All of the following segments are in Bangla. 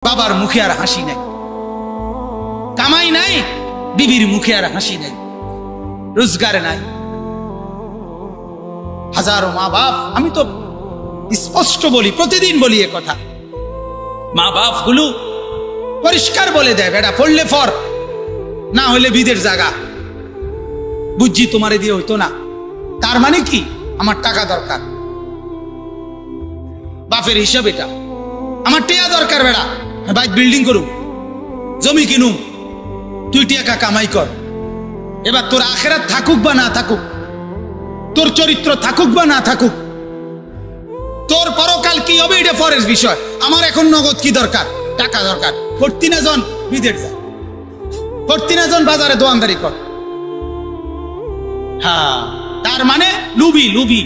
বাবার মুখে আর হাসি নাই, কামাই নাই, বিবির মুখে আর হাসি নাই, রোজগার নাই। হাজারো মা বাপ, আমি তো স্পষ্ট বলি, প্রতিদিন বলি এ কথা, মা বাপ গুলো পরিষ্কার বলে দেয়, বেটা পড়লে ফর, না হলে বিদের জায়গা, বুঝছি তোমারে দিয়ে হইতো না। তার মানে কি, আমার টাকা দরকার, বাপের হিসাব এটা, আমার টিয়া দরকার, বেড়া বাইক বিল্ডিং করুম, জমি কিনুম, তুই টিয়া কামাই কর। এবার তোর আখেরাত থাকুক বা না থাকুক, তোর চরিত্র থাকুক বা না থাকুক, তোর পরকাল কি হবে এটা পরের বিষয়। আমার এখন নগদ কি দরকার, টাকা দরকার। করতি না জন বিদের যা, করতি না জন বাজারে দোয়ানদারি কর। হ্যাঁ, তার মানে লুবি লুবি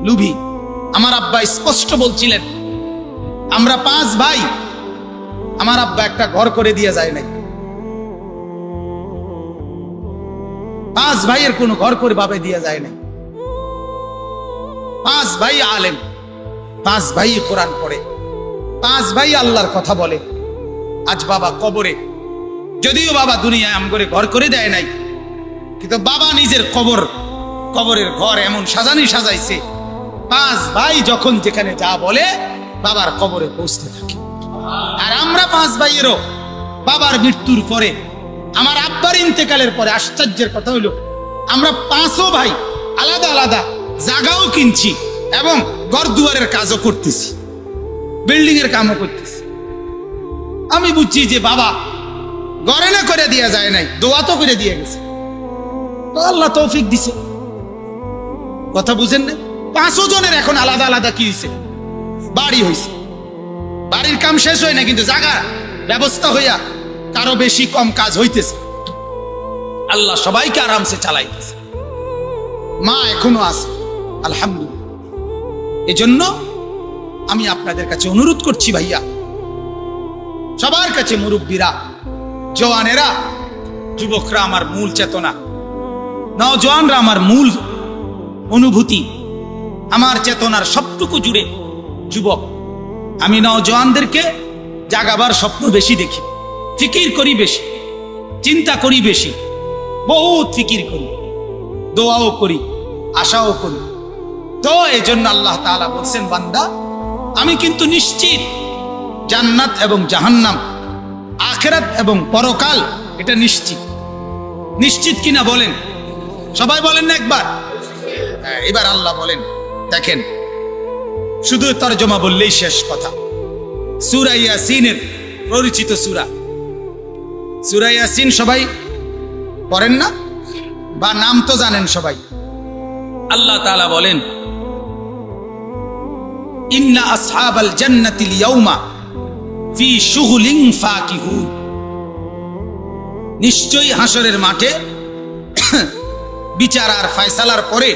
লুবি। আমার আব্বা স্পষ্ট বলছিলেন, আমরা 5 ভাই, আমার আব্বা একটা ঘর করে দিয়ে যায় নাই। 5 ভাইয়ের কোনো ঘর করে বাবা দিয়ে যায় নাই। 5 ভাই আলেম, 5 ভাই কোরআন পড়ে, 5 ভাই আল্লাহর কথা বলে। আজ বাবা কবরে, যদিও বাবা দুনিয়ায় আম করে ঘর করে দেয় নাই, কিন্তু বাবা নিজের কবরের ঘর এমন সাজাইছে, 5 ভাই যখন যেখানে যা বলে বাবার কবরে পৌঁছতে থাকে। আর আমরা 5 ভাইয়েরও বাবার মৃত্যুর পরে, আমার আব্বার ইন্তেকালের পরে, আশ্চর্যের কথা হইল, আমরা 5ও ভাই আলাদা আলাদা জায়গাও কিনছি এবং ঘর দুয়ারের কাজও করতেছি, বিল্ডিং এর কামও করতেছি। আমি বুঝছি যে বাবা ঘরে না করে দিয়া যায় নাই, দোয়া তো করে দিয়ে গেছে, তো আল্লাহ তৌফিক দিছে। কথা বুঝেন না? 5 জনের এখন আলাদা আলাদা কি হয়েছে, বাড়ি হয়েছে। বাড়ির কাম শেষ হয় না, কিন্তু জায়গা ব্যবস্থা হইয়া কারো বেশি কম কাজ হইতেছে। আল্লাহ সবাইকে আরামসে চালাইতেছে। মা এখনো আছে, আলহামদুলিল্লাহ। এজন্য আমি আপনাদের কাছে অনুরোধ করছি, ভাইয়া, সবার কাছে, মুরব্বীরা, জওয়ানেরা, যুবকরা আমার মূল চেতনা, নওজওয়ানরা আমার মূল অনুভূতি, আমার চেতনার সবটুকু জুড়ে যুবক। আমি নওজওয়ানদেরকে জাগাবার স্বপ্ন বেশি দেখি, ফিকির করি বেশি, চিন্তা করি বেশি, বহুত ফিকির করি, দোয়াও করি, আশাও করি। তো এই জন্য আল্লাহ তাআলা বলছেন, বান্দা আমি কিন্তু নিশ্চিত জান্নাত এবং জাহান্নাম, আখিরাত এবং পরকাল, এটা নিশ্চিত। নিশ্চিত কিনা বলেন, সবাই বলেন না একবার। এবার আল্লাহ বলেন, দেখেন, শুধু তরজমা বললেই শেষ কথা। সূরা ইয়াসিনের পরিচিত সূরা, সূরা ইয়াসিন সবাই পড়েন না, বা নাম তো জানেন সবাই। আল্লাহ তাআলা বলেন, ইন্না আসহাবাল জান্নাতিল ইয়াউমা ফি শুগলিন ফাকিহুন। নিশ্চয়ই হাসরের মাঠে বিচার আর ফয়সালার পরে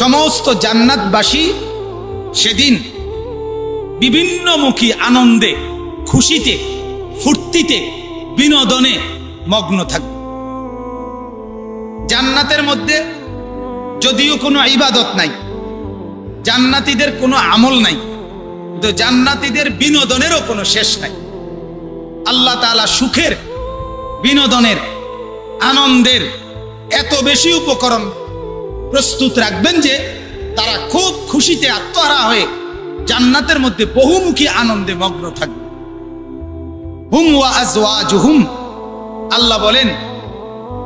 সমস্ত জান্নাতবাসী সেদিন বিভিন্নমুখী আনন্দে, খুশিতে, ফুর্তিতে, বিনোদনে মগ্ন থাকবে। জান্নাতের মধ্যে যদিও কোনো ইবাদত নাই, জান্নাতীদের কোনো আমল নাই, কিন্তু জান্নাতীদের বিনোদনেরও কোনো শেষ নাই। আল্লাহ তাআলা সুখের, বিনোদনের, আনন্দের এত বেশি উপকরণ প্রস্তুত রাখবেন যে তারা খুব খুশিতে আত্মহারা হয়ে জান্নাতের মধ্যে বহুমুখী আনন্দে মগ্ন থাকবে। হুম ওয়া আজওয়াজুহুম, আল্লাহ বলেন,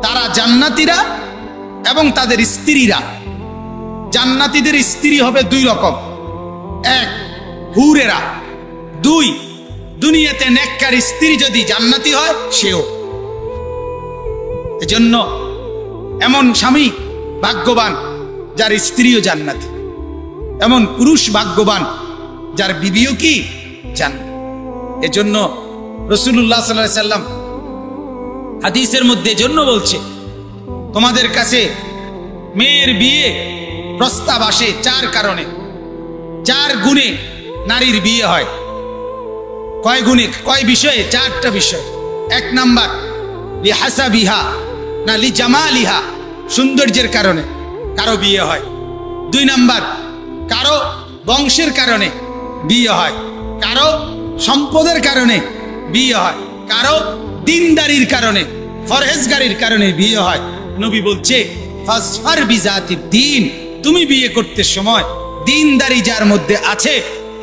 তারা জান্নাতীরা এবং তাদের স্ত্রীরা। জান্নাতীদের স্ত্রী হবে 2 রকম, 1 হুরেরা, 2 দুনিয়াতে নেককার স্ত্রী যদি জান্নাতি হয় সেও। এজন্য এমন স্বামী ভাগ্যবান যার স্ত্রীও জান্নাতি, এমন পুরুষ ভাগ্যবান যার বিবিও কি জান্নাত। এজন্য রাসূলুল্লাহ সাল্লাল্লাহু আলাইহি সাল্লাম হাদিসের মধ্যে জন্য বলছে, তোমাদের কাছে মেয়ের বিয়ে প্রস্তাব আসে 4 কারণে, 4 গুণে নারীর বিয়ে হয়। কয় গুণে, কয় বিষয়ে? 4টা বিষয়। 1 নাম্বার লিহাসাবিহা, না লিজামালিহা, সৌন্দর্যের কারণে কারো বিয়ে হয়। 2 নাম্বার কারো বংশের কারণে বিয়ে হয়, কারো সম্পদের কারণে বিয়ে হয়, কারো দিনদারির কারণে, ফরহেজগারির কারণে বিয়ে হয়। নবী বলছে ফাসফার বিজাতিদ দ্বীন, তুমি বিয়ে করতে সময় দিনদারি যার মধ্যে আছে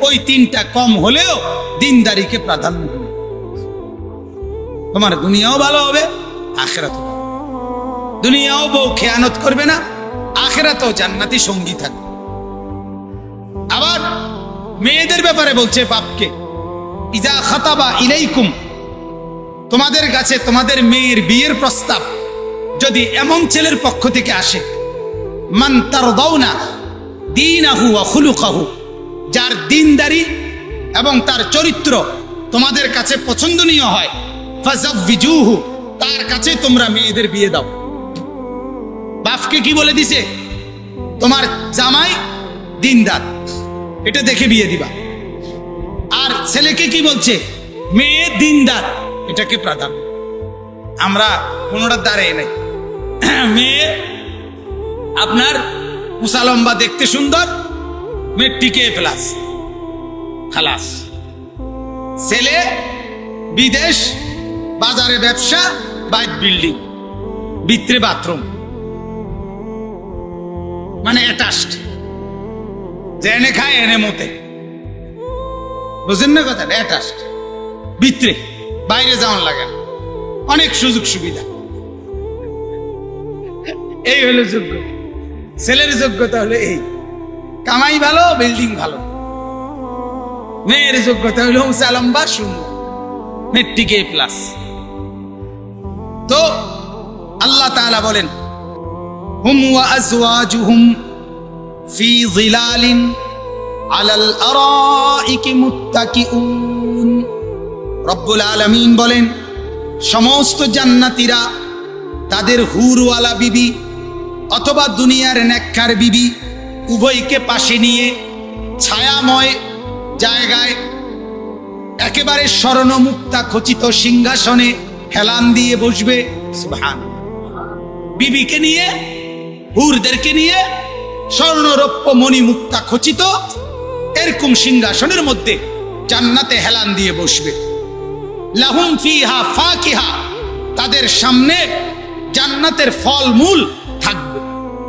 ওই তিনটা কম হলেও দিনদারিকে প্রাধান্য দেবে। তোমার দুনিয়াও ভালো হবে, আখিরাতও ভালো। দুনিয়াও বউ খেয়ানত করবে না, আখিরাতেও জান্নাতি সঙ্গী থাকবে। আবার মেয়েদের ব্যাপারে বলছে বাপকে, ইজা খাতাবা ইলাইকুম, তোমাদের কাছে তোমাদের মেয়ের বিয়ের প্রস্তাব যদি এমন ছেলের পক্ষ থেকে আসে, মান তারদাউনা দীনাহু ওয়া খুলুকাহু, যার দিনদারি এবং তার চরিত্র তোমাদের কাছে পছন্দনীয় হয়, ফাযাওয়িজুহু, তার কাছে তোমরা মেয়েদের বিয়ে দাও। বাপকে কি বলে দিছে? তোমার জামাই দিনদার, এটা দেখে বিয়ে দিবা। আর ছেলেকে কি বলছে? মেয়ে দিনদার, এটাকে প্রাধান্য। আমরা কোনোটা দাঁড়িয়ে নাই, মেয়ে আপনার মুসালম্বা দেখতে সুন্দর, মেট্রিকে প্লাস, খালাস। ছেলে বিদেশ, বাজারে ব্যবসা, বাইক বিল্ডিং, ভিতরে বাথরুম, মানে অ্যাটাচড, যে এনে খায় এনে মতে, বুঝেন না কথা? অ্যাটাচড, ভিতরে, বাইরে যাওয়ার লাগে না, অনেক সুযোগ সুবিধা। এই হলো যোগ্য ছেলের যোগ্যতা, হলো এই, কামাই ভালো, বিল্ডিং ভালো। মেয়ের যোগ্যতা হলো উঁচা লম্বা সুন্দর, মেট্রিকে প্লাস। তো আল্লাহ তাআলা বলেন, হুম ওয়া আজওয়াজুহুম ফি যিলালিন আলাল আরাইকি মুত্তাকিউন। রব্বুল আলামিন বলেন, সমস্ত জান্নাতীরা তাদের হুরওয়ালা বিবি অথবা দুনিয়ার নেককার বিবি উভয়কে পাশে নিয়ে ছায়াময় জায়গায় একেবারে স্বর্ণ মুক্তা খচিত সিংহাসনে হেলান দিয়ে বসবে। সুবহানাল্লাহ। বিবিকে নিয়ে, হুরদেরকে নিয়ে স্বর্ণ রৌপ্য মণি মুক্তা খচিত এরকম সিংহাসনের মধ্যে জান্নাতে হেলান দিয়ে বসবে। লাহুম ফিহা ফাকিহা, তাদের সামনে জান্নাতের ফলমূল থাকবে।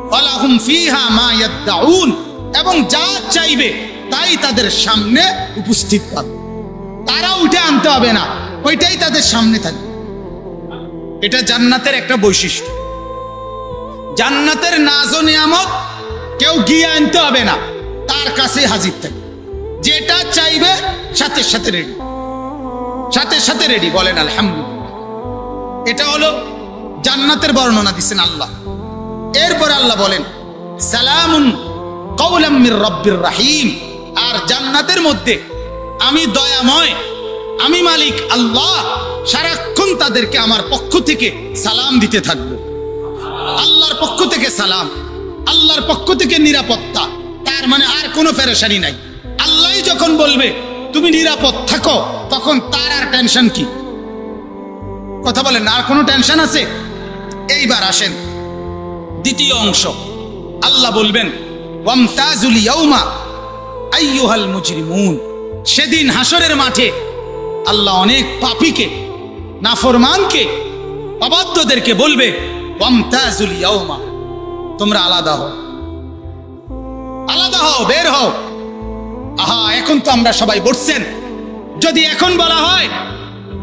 ওয়ালাহুম ফিহা মা ইয়াদউন, এবং যা চাইবে তাই তাদের সামনে উপস্থিত পাবে। তারা উঠে আনতে হবে না, ওইটাই তাদের সামনে থাকবে। এটা জান্নাতের একটা বৈশিষ্ট্য। জান্নাতের নাজ ও নিয়ামত কেউ গিয়ে আনতে হবে না, তার কাছে হাজির থাকে। যেটা চাইবে সাথে সাথে রেডি, সাথে সাথে রেডি। বলেন আলহামদুলিল্লাহ। এটা হলো জান্নাতের বর্ণনা দিচ্ছেন আল্লাহ। এরপর আল্লাহ বলেন, সালামুন কাওলাম মির রাব্বির রাহিম। আর জান্নাতের মধ্যে আমি দয়াময়, আমি মালিক আল্লাহ সারাক্ষণ তাদেরকে আমার পক্ষ থেকে সালাম দিতে থাকবো। আল্লাহর পক্ষ থেকে সালাম, আল্লাহর পক্ষ থেকে নিরাপত্তা। তার মানে আর কোনো পেরেশানি নাই। আল্লাহ যখন বলবে তুমি নিরাপদ থাকো, তখন তার আর টেনশন কি? কথা বলেন, আর কোনো টেনশন আছে? এইবার আসেন দ্বিতীয় অংশ। আল্লাহ বলবেন, ওয়ামতাজুল ইয়াউমা আইয়ুহাল মুজরিমুন। সেদিন হাসরের মাঠে আল্লাহ অনেক পাপীকে, নাফরমানকে, অবাধ্যদেরকে বলবে, ওয়ামতাজুল ইয়াউমা, তোমরা আলাদা হও, আলাদা হও, বের হও। আহা, এখন তো আমরা সবাই বসছেন, যদি এখন বলা হয়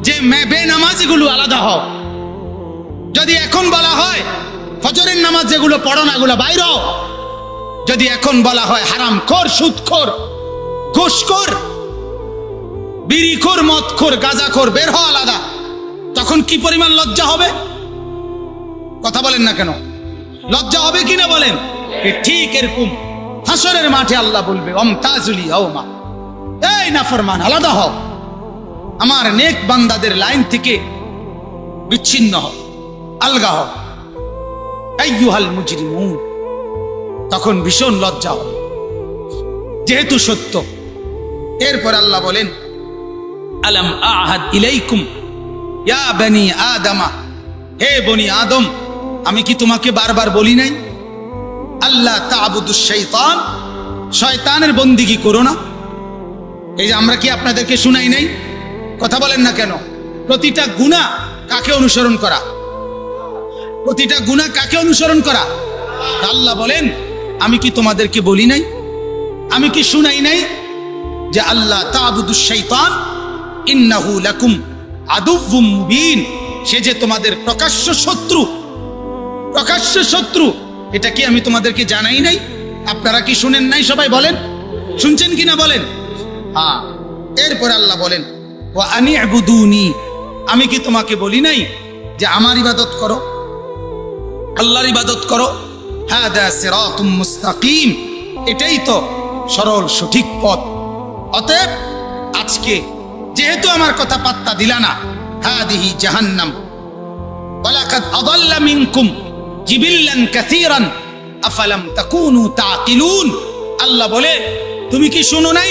যে বেনামাজিগুলো আলাদা হও, যদি এখন বলা হয় ফজরের নামাজ যেগুলো পড়ো না এগুলো বাইর হও, যদি এখন বলা হয় হারামখোর, সুদখোর, ঘুষখোর, বিড়িখোর, মদখোর, গাঁজাখোর, বের হও আলাদা, তখন কি পরিমাণ লজ্জা হবে? কথা বলেন না কেন? লজ্জা হবে কিনা বলেন? ঠিক এরকম হাসরের মাঠে আল্লাহ বলবে, ওয়ামতাজুল ইয়াউমা, এই নাফরমান আলাদা হও, আমার নেক বান্দাদের লাইন থেকে বিচ্ছিন্ন হও, আলগা হও। আইয়ুহাল মুজরিমুন, তখন ভীষণ লজ্জা হবে, যেহেতু সত্য। এরপর আল্লাহ বলেন, আলাম আহাদ ইলাইকুম ইয়া বনি আদমা, হে বনি আদম, আমি কি তোমাকে বারবার বলি নাই আল্লাহ তা'বুদুশ শাইতান, শয়তানের বন্দিগি করো না? এই যে আমরা কি আপনাদেরকে শুনাই নাই? কথা বলেন না কেন? প্রতিটা গুনাহ কাকে অনুসরণ করা? প্রতিটা গুনাহ কাকে অনুসরণ করা? আল্লাহ বলেন, আমি কি তোমাদেরকে বলি নাই? আমি কি শুনাই নাই যে আল্লাহ তা'বুদুশ শাইতান ইন্নাহু লাকুম আদুউম মুবিন, সে যে তোমাদের প্রকাশ্য শত্রু, প্রকাশ্য শত্রু। এটা কি আমি তোমাদেরকে জানাই নাই? আপনারা কি শুনেন নাই? সবাই বলেন, শুনছেন কিনা বলেন? হ্যাঁ। এরপর আল্লাহ বলেন, ওয়া আনি'বুদুনি, আমি কি তোমাকে বলি নাই যে আমার ইবাদত করো, আল্লাহর ইবাদত করো? হাদা সিরাতুম মুস্তাকিম, এটাই তো সরল সঠিক পথ। অতএব আজকে যেহেতু আমার কথা পাত্তা দিলা না, হাদিহি জাহান্নাম ওয়ালাকাদ আদাল্লা মিনকুম জিবিল্লান কাসীরান আফালাম তাকুনু তাকিলুন। আল্লাহ বলে, তুমি কি শুনো নাই?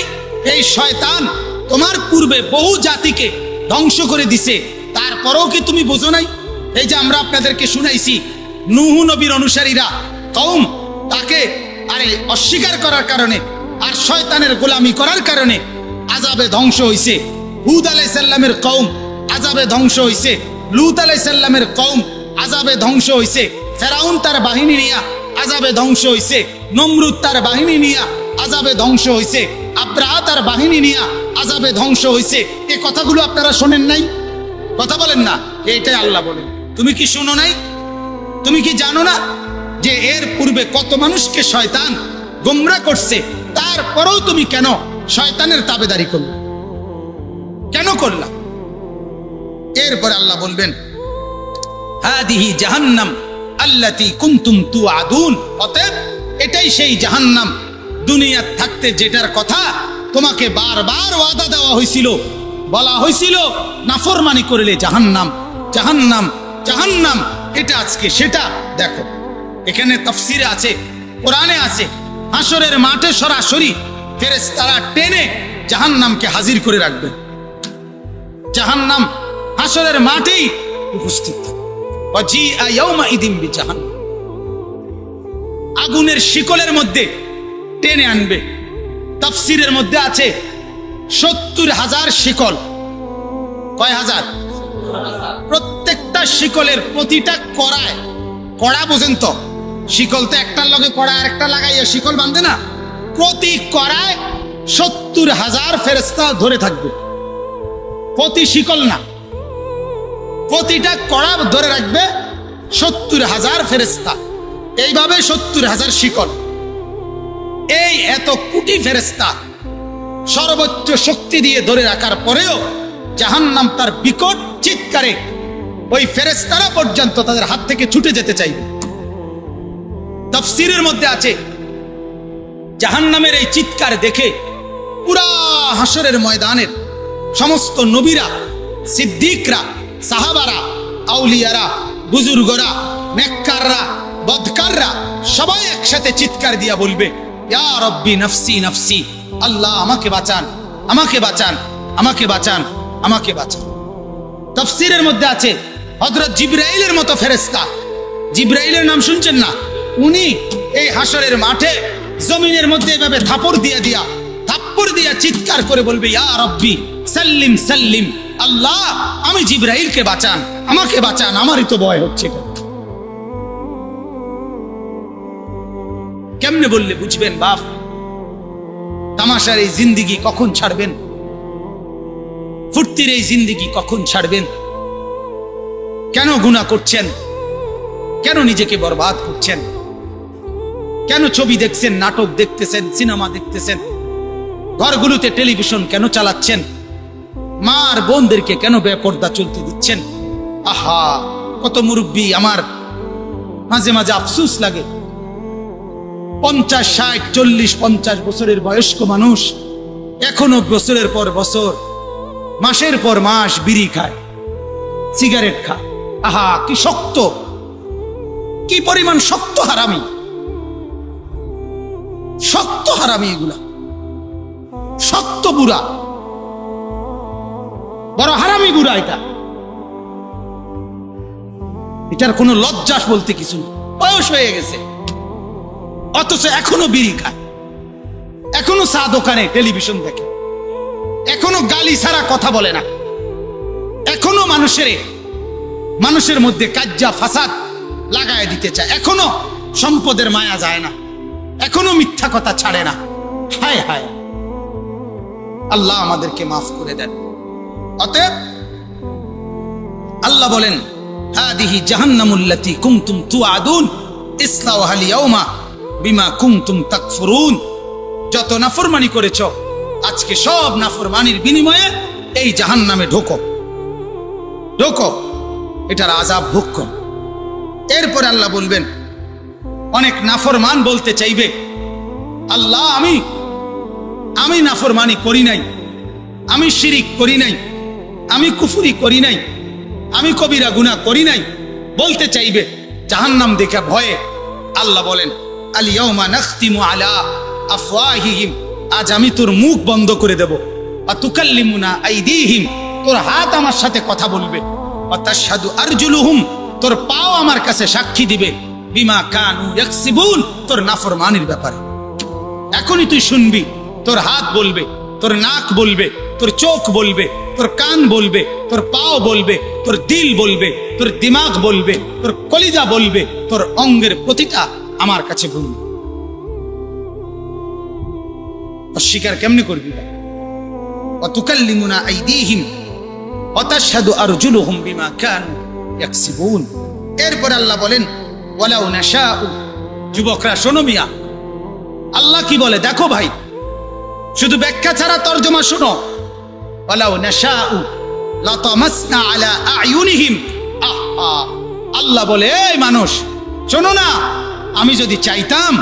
এই শয়তান তোমার পূর্বে বহু জাতিকে ধ্বংস করে দিছে, তারপরেও কি তুমি বোঝো নাই? এই যে আমরা আপনাদেরকে শুনাইছি, নূহ নবীর অনুসারীরা কওম তাকে অস্বীকার করার কারণে আর শয়তানের গোলামি করার কারণে আযাবে ধ্বংস হইছে। হুদ আলাইহিস সালামের কওম আযাবে ধ্বংস হইছে, লূত আলাইহিস সালামের কওম আযাবে ধ্বংস হইছে, ফেরাউন তার বাহিনী নিয়া আযাবে ধ্বংস হইছে, নমরুদ তার বাহিনী নিয়া আযাবে ধ্বংস হইছে, আব্রাহা তার বাহিনী নিয়া আযাবে ধ্বংস হইছে। এই কথাগুলো আপনারা শোনেন নাই? কথা বলেন না। এইটাই আল্লাহ বলেন, তুমি কি শুনো নাই? তুমি কি জানো না যে এর পূর্বে কত মানুষকে শয়তান গোমরা করছে? তারপরেও তুমি কেন শয়তানের তাবেদারি করলে? কেন করলা? এরপর আল্লাহ বলবেন, হাদিহি জাহান্নাম আল্লাতী কুনতুম তুআদুন, অতএব এটাই সেই জাহান্নাম দুনিয়ার থাকতে যেটার কথা তোমাকে বারবার ওয়াদা দেওয়া হয়েছিল, বলা হয়েছিল নাফরমানি করলে জাহান্নাম, জাহান্নাম, জাহান্নাম। এটা আজকে সেটা। দেখো এখানে তাফসিরে আছে, কোরআনে আছে, হাসরের মাঠে সরাসরি ফেরেশতারা টেনে জাহান্নামকে হাজির করে রাখবে। জাহান্নাম হাসরের মাঠেই উপস্থিত থাকে। ওয়াজিআ ইয়াউমাইদিন বিজাহান্নাম, আগুনের শিকলের মধ্যে টেনে আনবে। তাফসিরের মধ্যে আছে ৭০,০০০ শিকল। কয় হাজার? প্রত্যেকটা শিকলের প্রতিটা কড়ায়, কড়া বোঝেন তো, শিকল তো একটার লগে কড়া আর একটা লাগাইয়া শিকল বাঁধে না, প্রতি কড়ায় ৭০,০০০ ফেরেশতা ধরে থাকবে। প্রতি শিকল না, প্রতিটা কড়া ধরে রাখবে ৭০,০০০ ফেরেশতা। এইভাবে ৭০,০০০ শিকল। এই এত কোটি ফেরেশতা সর্বোচ্চ শক্তি দিয়ে ধরে রাখার পরেও জাহান্নাম তার বিকট চিৎকারে ওই ফেরেশতারা পর্যন্ত তাদের হাত থেকে ছুটে যেতে চাইবে। তাফসীরের মধ্যে আছে, জাহান্নামের এই চিৎকার দেখে পুরা হাসরের ময়দানের সমস্ত নবীরা, সিদ্দিকরা, সাহাবারা, আউলিয়ারা, বুজুর্গরা, নেককাররা, বদকাররা সবাই একসাথে চিৎকার দিয়া বলবে, ইয়া রব্বি নফসি নফসি, আল্লাহ আমাকে বাঁচান, আমাকে বাঁচান, আমাকে বাঁচান, আমাকে বাঁচান। তাফসীরের মধ্যে আছে হযরত জিবরাইলের মতো ফেরেশতা, জিবরাইলের নাম শুনছেন না? উনি এই হাসরের মাঠে জমিনের মধ্যে এভাবে থাপড় দিয়া চিৎকার করে বলবে, ইয়া রব্বি সাল্লিম সাল্লিম, আল্লাহ আমি জিবরাইলকে বাঁচান, আমাকে বাঁচান, আমারই তো ভয় হচ্ছে। কেমনে বললে বুঝবেন বাপ? তামাশার এই জিন্দেগি কখন ছাড়বেন? ফুর্তির এই জিন্দেগি কখন ছাড়বেন? কেন গুনাহ করছেন? কেন নিজেকে বরবাদ করছেন? কেন ছবি দেখছেন, নাটক দেখতেছেন, সিনেমা দেখতেছেন? ঘরগুলোতে টেলিভিশন কেন চালাচ্ছেন? মা আর বোনদেরকে কেন বেপরদা চলতে দিচ্ছেন? আহা, কত মুরব্বী, আমার মাঝে মাঝে আফসোস লাগে। 50, 60, 40, 50 বছরের বয়স্ক মানুষ এখনো বছরের পর বছর, মাসের পর মাস বিড়ি খায়, সিগারেট খায়। আহা, কি শক্ত, কি পরিমাণ শক্ত হারামি, শক্ত হারামি, এগুলা শক্ত বুড়া, বড় হারামি বুড়া। এটার কোনো লজ্জাস বলতে কিছু নেই, বয়স হয়ে গেছে, অথচ এখনো বিড়ি খায়, এখনো চা দোকানে টেলিভিশন দেখে। এখনো গালি ছাড়া কথা বলে না, এখনো মানুষের মধ্যে কাজ্জা ফাসাদ লাগায় দিতে চায়, এখনো সম্পদের মায়া যায় না, এখনো মিথ্যা কথা ছাড়ে না। হায় হায়, আল্লাহ আমাদেরকে মাফ করে দেন। অতএব আল্লাহ বলেন, হাদিহি জাহান্নামুল্লাতী কুনতুম তুআদুন ইসলাউহা আল-ইয়াওমা বিমা কুনতুম তাকফুরুন। যত নাফরমানি করেছো, আজকে সব নাফরমানির বিনিময়ে এই জাহান্নামে ঢোকো, এটার আযাব ভোগ করো। এরপর আল্লাহ বলবেন, অনেক নাফরমান বলতে চাইবে, আল্লাহ আমি নাফরমানি করি নাই, আমি শিরিক করি নাই, আমি কুফরি করি নাই, আমি কবিরা গুনাহ করি নাই, বলতে চাইবে জাহান্নাম দেখে ভয়ে। আল্লাহ বলেন, আল ইয়াউমা নাখতিমু আলা আফওয়াহিহিম, আজ আমি তোর মুখ বন্ধ করে দেব। ওয়া তুকাল্লিমুনা আইদিহিম, তোর হাত আমার সাথে কথা বলবে। ওয়া তাশহাদু আরজুলুহুম, তোর পাও আমার কাছে সাক্ষী দিবে। বিমা কানু ইয়াকসিবুন, তোর নাফরমানির ব্যাপারে। এখনই তুই শুনবি, তোর হাত বলবে, তোর নাক বলবে, তোর চোখ বলবে, তোর কান বলবে, তোর পাও বলবে, তোর দিল বলবে, তোর দিমাগ বলবে, তোর কলিজা বলবে, তোর অঙ্গের প্রতিটা আমার কাছে বলবে। অস্বীকার কেমনে করবি? ওয়া তুকাল্লিমুনা আইদিহিম ওয়া তাশহাদু আরজুলুহুম বিমা কানু ইয়াকসিবুন। এরপর আল্লাহ বলেন, ওয়ালাউ নাশাউ, যুবকরা শোনো মিয়া, আল্লাহ কি বলে দেখো ভাই, শুধু ব্যাখ্যা ছাড়া তরজমা শোনো। ওয়ালাউ নাশাউ লাতামাসনা আলা আয়ুনিহিম, আল্লাহ বলে, এই মানুষ শোনো না, আমি যদি চাইতাম,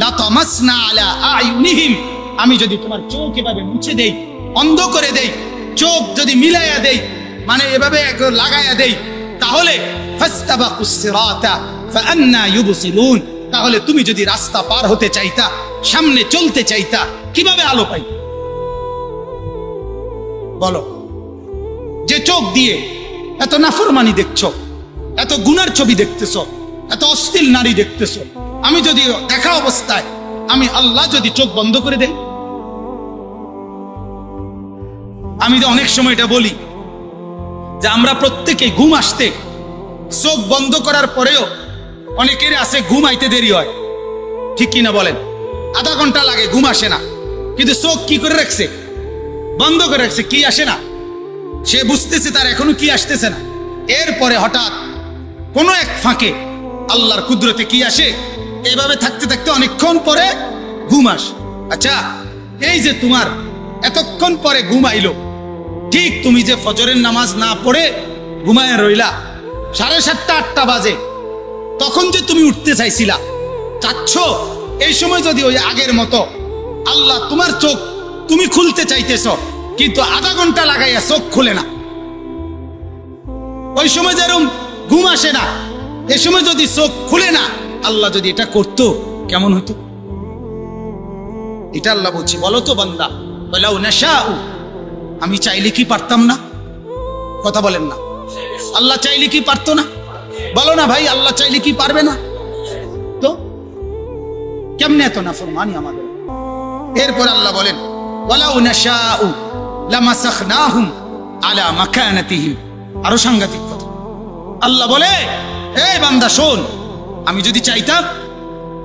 লাতামাসনা আলা আয়ুনিহিম, আমি যদি তোমার চোখ এভাবে মুছে দেই, অন্ধ করে দেই, চোখ যদি মিলাইয়া দেই, মানে এভাবে লাগাইয়া দেই, তাহলে ফাস্তাবাকুস সিরাতা ফাআন্না ইউবসিরুন, তাহলে তুমি যদি রাস্তা পার হতে চাইতা, সামনে চলতে চাইতা, কিভাবে আলো পাই? বলো, যে চোখ দিয়ে এত নাফরমানি দেখছো, এত গুনার ছবি দেখতেছো, এত অশ্লীল নারী দেখতেছো, আমি যদি দেখা অবস্থায় আমি আল্লাহ যদি চোখ বন্ধ করে দেই, আমি তো অনেক সময় এটা বলি যে আমরা প্রত্যেকে ঘুম আসতে চোখ বন্ধ করার পরেও অনেকের আছে ঘুম আইতে দেরি হয়, ঠিক কিনা বলেন? আধা ঘন্টা লাগে, ঘুম আসে না, কিন্তু চোখ কি করে রাখছে? বন্ধ করে রাখছে, কি আসে না, সে বুঝতেছে তার এখনো কি আসতেছে না। এরপরে হঠাৎ কোনো এক ফাঁকে আল্লাহর কুদরতে কি আসে, এভাবে থাকতে থাকতে অনেকক্ষণ পরে ঘুম আসে। আচ্ছা, এই যে তোমার এতক্ষণ পরে ঘুম আইলো, ঠিক তুমি যে ফজরের নামাজ না পড়ে ঘুমায় রইলা, 7:30 8টা বাজে, তখন যে তুমি উঠতে চাইছিলা, চাচ্ছ, এই সময় যদি ওই আগের মতো আল্লাহ তোমার চোখ তুমি খুলতে চাইতেছ, কিন্তু আধা ঘন্টা লাগাইয়া চোখ খুলে না, ওই সময় যেরকম ঘুম আসে না, এই সময় যদি চোখ খুলে না, আল্লাহ যদি এটা করতো কেমন হতো? এটা আল্লাহ বলছি, বলো তো বান্দা, ওয়ালাউ নাশাউ, আমি চাইলে কি পারতাম না? কথা বলেন না, আল্লাহ চাইলে কি পারতো না? বলো না ভাই, আল্লাহ চাইলে কি পারবে না? তো কেমনে এত নাফরমানি আমাদের? এরপর আল্লাহ বলেন, ওয়ালাউ নাশাউ লামাসাখনাহুম আলা মাকানাতিহিম, আরো সাংঘাতিক কথা। আল্লাহ বলে, এই বান্দা শোন, আমি যদি চাইতাম,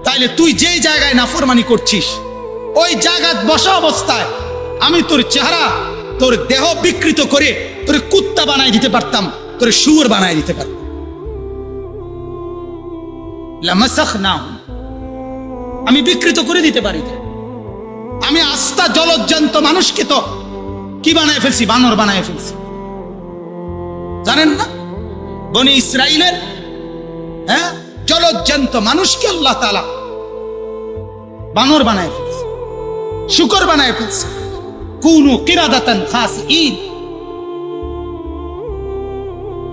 তাইলে তুই যেই জায়গায় নাফরমানি করছিস, ওই জায়গায় বসা অবস্থায় আমি তোর চেহারা, তোর দেহ বিকৃত করে তোর কুত্তা বানাই দিতে পারতাম, তোর শুয়োর বানাই দিতে পারতাম। লামাসাখনাহুম, আমি বিকৃত করে দিতে পারি। আমি আস্থা জলজ্জান্ত মানুষকে তো কি বানায় ফেলছি? বানর বানায় ফেলছি। জানেন না, বনি ইসরাইলের জলজ্জান্ত মানুষকে আল্লাহ তাআলা বানর বানায় ফেলছে, শুকর বানায় ফেলছে। কুনু কিরাদাতান খাসিইন,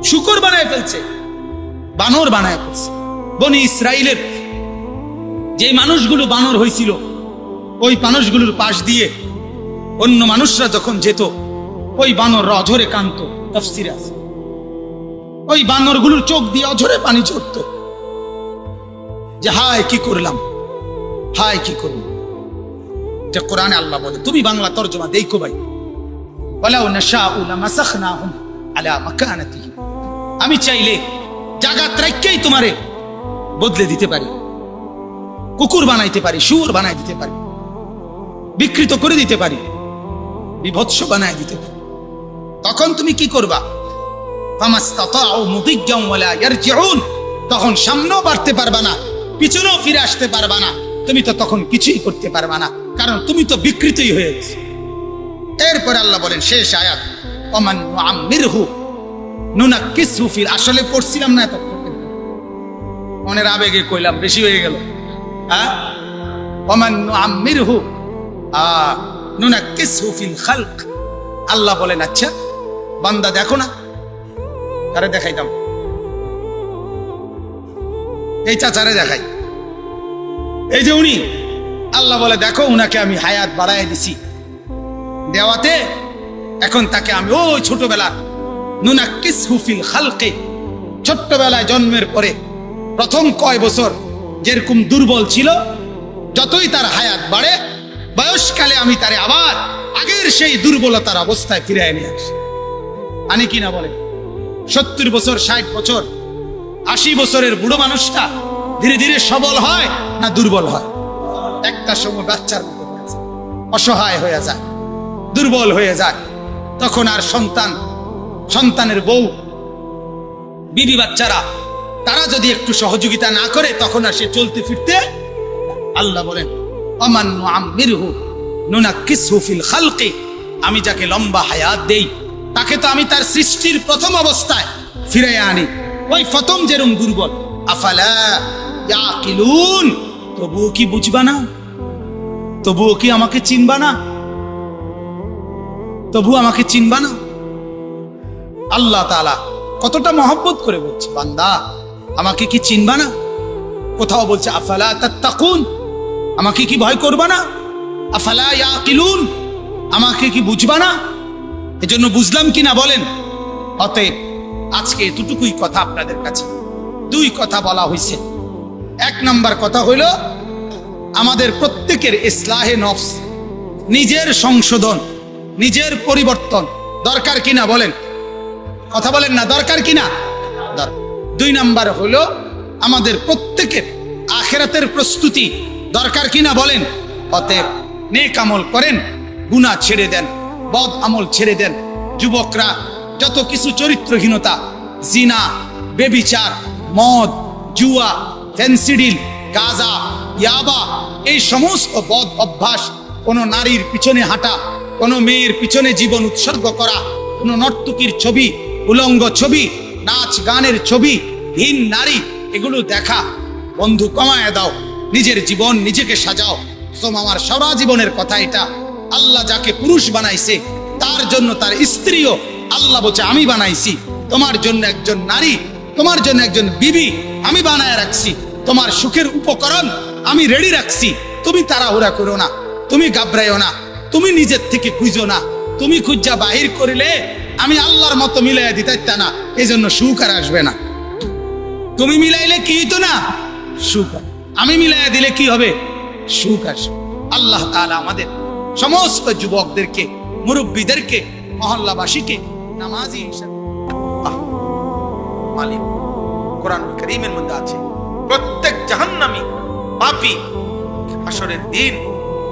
শুকর বানায় ফেলছে, বানর বানায় ফেলছে। বনি ইসরাইলের যে মানুষগুলো বানর হয়েছিল, ওই মানুষগুলোর পাশ দিয়ে অন্য মানুষরা যখন যেত, ওই বানররা অঝরে কাঁদতো। তাফসীরে আছে, ওই বানরগুলোর চোখ দিয়ে অঝরে পানি ঝরত, যে হায় কি করলাম, হায় কি করলাম। এটা কোরআনে আল্লাহ বলে, তুমি বাংলা তরজমা দেখো ভাই, ওয়ালাউ নাশাউ লামাসাখনাহুম আলা মাকানাতিহিম, আমি চাইলে জাগাত রাখকেই তোমারে বদলে দিতে পারি, কুকুর বানাইতে পারি, শুয়োর বানাই দিতে পারি, বিকৃত করে দিতে পারি, বিভৎস বানাই দিতে পারি। তখন তুমি কি করবা? ফামাস্তাতাউ মুদিজ্জাম ওয়ালা ইয়ারজিউন, তখন সামনেও বাড়তে পারবা না, পিছনেও ফিরে আসতে পারবা না, তুমি তো তখন কিছুই করতে পারবা না, কারণ তুমি তো বিকৃতই হয়ে গেছো। এরপর আল্লাহ বলেন শেষ আয়াত, ওমান নুআম্মিরহু নুনাক্কিসহু ফিল, আসলে পড়ছিলাম না, এত মনের আবেগে কইলাম, বেশি হয়ে গেল। হ্যাঁ, ওমান নুআম্মিরহু নুনাক্কিসহু ফিল খালক। আল্লাহ বলেন আচ্ছা বান্দা দেখো না, কারে দেখাইতাম? এই চাচারে দেখাই, এই যে উনি, আল্লাহ বলে দেখো উনাকে আমি হায়াত বাড়াই দিছি, দেওয়াতে এখন তাকে আমি ওই ছোটবেলা নুনাক্কিসহু ফিল খালকে, ছোট্টবেলায় জন্মের পরে প্রথম কয় বছর যেরকম দুর্বল ছিল, যতই তার হায়াত বাড়ে বয়সকালে আমি তারে আবার আগের সেই দুর্বলতার অবস্থায় ফিরিয়ে নিয়ে আসি। আনি কিনা বলে 70 বছর, 60 বছর, 80 বছরের বুড়ো মানুষটা ধীরে ধীরে সবল হয় না দুর্বল হয়? একটা সময় বাচ্চার মতো অসহায় হয়ে যায়, দুর্বল হয়ে যায়, তখন আর সন্তানের বউ, বিবি, বাচ্চারা তারা যদি একটু সহযোগিতা না করে তখন আর সে চলতে ফিরতে। আল্লাহ বলেন ওমান নুআম্মিরহু নুনাক্কিসহু ফিল খালকি, আমি যাকে লম্বা হায়াত দেই তাকে তো আমি তার সৃষ্টির প্রথম অবস্থায় ফিরে আনি, ওই প্রথম যেরকম দুর্বল। আফালা ইয়াকিলুন, তবুও কি বুঝবা না? তবুও কি আমাকে চিনবা না? তবু আমাকে চিনবা না? আল্লাহ তাআলা কতটা মহব্বত করে বলছে, বান্দা আমাকে কি চিনবা না? কোথাও বলছে আফালা তাত্তাকুন, আমাকে কি ভয় করবা না? আফালা ইয়াকিলুন, আমাকে কি বুঝবা না? এজন্য বুঝলাম কিনা বলেন। অতএব আজকে এতটুকুই কথা আপনাদের কাছে, দুই কথা বলা হয়েছে। এক নাম্বার কথা হইল আমাদের প্রত্যেকের ইসলাহে নফস, নিজের সংশোধন, নিজের পরিবর্তন দরকার কিনা বলেন, কথা বলেন না, দরকার কিনা? দুই নাম্বার হলো আমাদের প্রত্যেকের আখিরাতের প্রস্তুতি দরকার কিনা বলেন। অতএব নেক আমল করেন, গুনাহ ছেড়ে দেন, বদ আমল ছেড়ে দেন। যুবকরা যত কিছু চরিত্রহীনতা, জিনা, বেবিচার, মদ, জুয়া, ফেন্সিডিল, গাঁজা, ইয়াবা, এই সমস্ত বদ অভ্যাস, কোনো নারীর পিছনে হাঁটা, কোনো মেয়ের পিছনে জীবন উৎসর্গ করা, কোনো নর্তকীর ছবি, উলঙ্গ ছবি, নাচ গানের ছবি, হীন নারী, এগুলো দেখা বন্ধু কমায় দাও, নিজের জীবন নিজেকে সাজাও। আমার সারা জীবনের কথা এটা। আল্লাহ যাকে পুরুষ বানাইছে তার জন্য তার স্ত্রীও আল্লাহ বলছে আমি বানাইছি, তোমার জন্য একজন নারী, তোমার জন্য একজন বিবি আমি বানায় রাখছি, তোমার সুখের উপকরণ আমি রেডি রাখছি। তুমি তাড়াহুড়া করো না, তুমি ঘাবড়াইও না, তুমি নিজের থেকে খুঁজো না, তুমি খুঁজা বাহির করিলে আমি আল্লাহর মতো মিলাইয়া দিতে না, এই জন্য সুখ আর আসবে না। তুমি মিলাইলে কি হইতো না? সুখ। আমি মিলাইয়া দিলে কি হবে? সুখ আসবে। আল্লাহ তাআলা আমাদের সমস্ত যুবকদেরকে, মুরব্বীদেরকে, মহল্লাবাসীকে নামাজি হিসেবে মালিক কোরআনুল কারীমের মধ্যে আছে, প্রত্যেক জাহান্নামী পাপী হাসরের দিন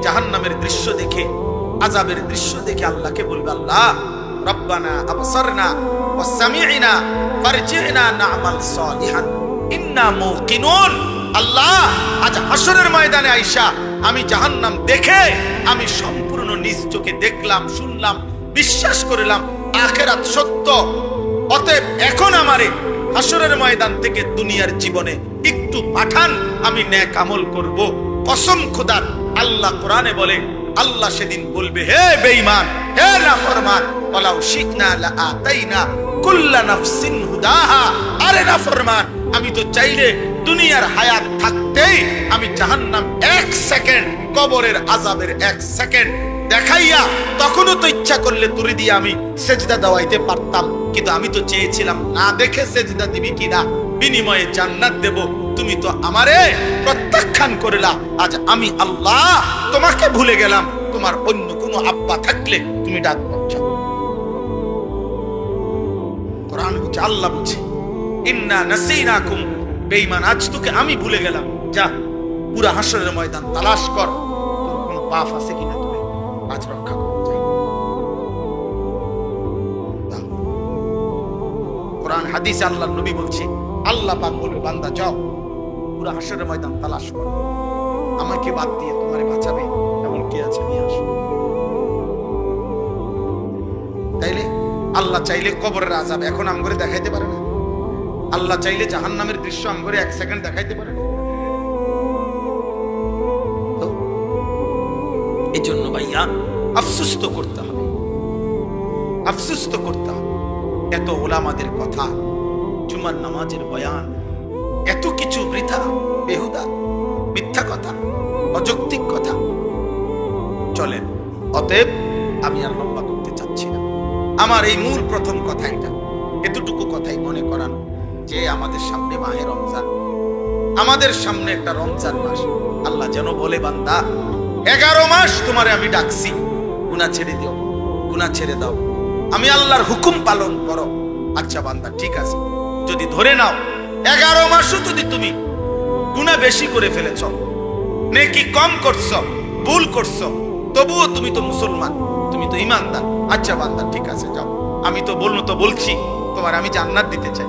জাহান্নামের দৃশ্য দেখে, আযাবের দৃশ্য দেখে আল্লাহকে বলবে, আল্লাহ রব্বানা আবসারনা ওয়া সামি'না ফারজি'না না'মাল সালিহান ইন্না মুকিনুন। আল্লাহ আজ হাসরের ময়দানে আইসা আমি জাহান্নাম দেখে আমি সম্পূর্ণ নিজ চোখে দেখলাম, শুনলাম, বিশ্বাস করলাম আখিরাত সত্য। অতএব এখন আমারে হাসরের ময়দান থেকে দুনিয়ার জীবনে একটু পাঠান, আমি নেক আমল করব। কসম খোদার, আল্লাহ কোরআনে বলে, আল্লাহ সেদিন বলবে, হে বেঈমান, হে নাফরমান, ওয়ালাউ শি'না লাআতাইনা কুল্লা নাফসিন হুদাহা। আরে নাফরমান, আমি তো চাইলে দুনিয়ার হায়াত থাকতেই আমি জাহান্নাম 1 সেকেন্ড, কবরের আযাবের 1 সেকেন্ড দেখাইয়া তখনও তো ইচ্ছা করলে তুরি দিয়ে আমি সেজদা দেওয়াইতে পারতাম, কিন্তু আমি তো চেয়েছিলাম না দেখে সেজদা দিবি কিনা, বিনিময়ে জান্নাত দেব। তুমি তো আমারে প্রত্যাখ্যান করলা। আজ আমি আল্লাহ তোমাকে ভুলে গেলাম, তোমার অন্য কোনো আব্বা থাকলে তুমি ডাক পাচ্ছ। কোরআন বলছে, আল্লাহ বলছে, ইন্না নাসিনাকুম, বেঈমান আজ তোকে আমি ভুলে গেলাম, যা পুরা হাসরের ময়দান তালাশ কর, তোর কোনো পাপ আছে কিনা তুমি আজ রক্ষা কর। কোরআন হাদিসে আল্লাহর নবী বলছে, আল্লাহ পাক বলবে, বান্দা যাও পুরা হাসরের ময়দান তালাশ কর, আমাকে বাদ দিয়ে তোমারে বাঁচাবে এমন কে আছে, নিয়ে আসো। তাইলে আল্লাহ চাইলে কবরের আযাব এখন আমগরে দেখাইতে পারে না, আল্লাহ চাইলে জাহান্নামের দৃশ্য আমগরে 1 সেকেন্ড দেখাইতে পারে না। তো এই জন্য ভাইয়া আফসোস তো করতে হবে, আফসোস তো করতে হবে। এত ওলামাদের কথা, জুমার নামাজের বয়ান, এত কিছু বৃথা, বেহুদা, মিথ্যা কথা, অযৌক্তিক কথা চলেন। অতএব আমি আর লম্বা করতে চাচ্ছি না, আমার এই মূল প্রথম কথা এটা, এতটুকু কথাই মনে করানো যে আমাদের সামনে মাহে রমজান, আমাদের সামনে একটা রমজান মাস। আল্লাহ যেন বলে, বান্দা 11 মাস তোমারে আমি ডাকছি, গুনাহ ছেড়ে দিও, গুনাহ ছেড়ে দাও, আমি আল্লাহর হুকুম পালন করো। আচ্ছা বান্দা ঠিক আছে, যদি ধরে নাও 11 মাসও যদি তুমি গুনাহ বেশি করে ফেলেছ, নেকি কম করছো, ভুল করছো, তবুও তুমি তো মুসলমান, তুমি তো ঈমানদার। আচ্ছা বান্দা ঠিক আছে যাও, আমি তো বলছি তোমার আমি জান্নাত দিতে চাই,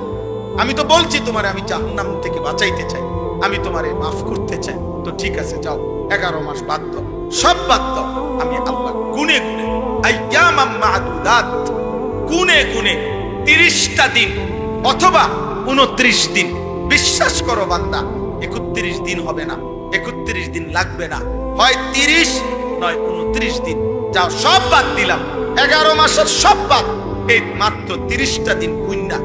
আমি তো বলছি তোমার আমি জাহান্নাম থেকে বাঁচাইতে চাই, আমি তোমারে মাফ করতে চাই, তো ঠিক আছে যাও 11 মাস বাদ দাও, সব বাদ দাও, আমি আল্লাহ গুনে গুনে আইয়ামাম মা'দুদাত, গুনে গুনে 30টা দিন অথবা 29 দিন, বিশ্বাস করো বান্দা 31 দিন হবে না, 31 দিন লাগবে না, হয় 30 নয় 29 দিন, যাও সব বাদ দিলাম, 11 মাসের সব বাদ, এই মাত্র 30টা দিন গুণনা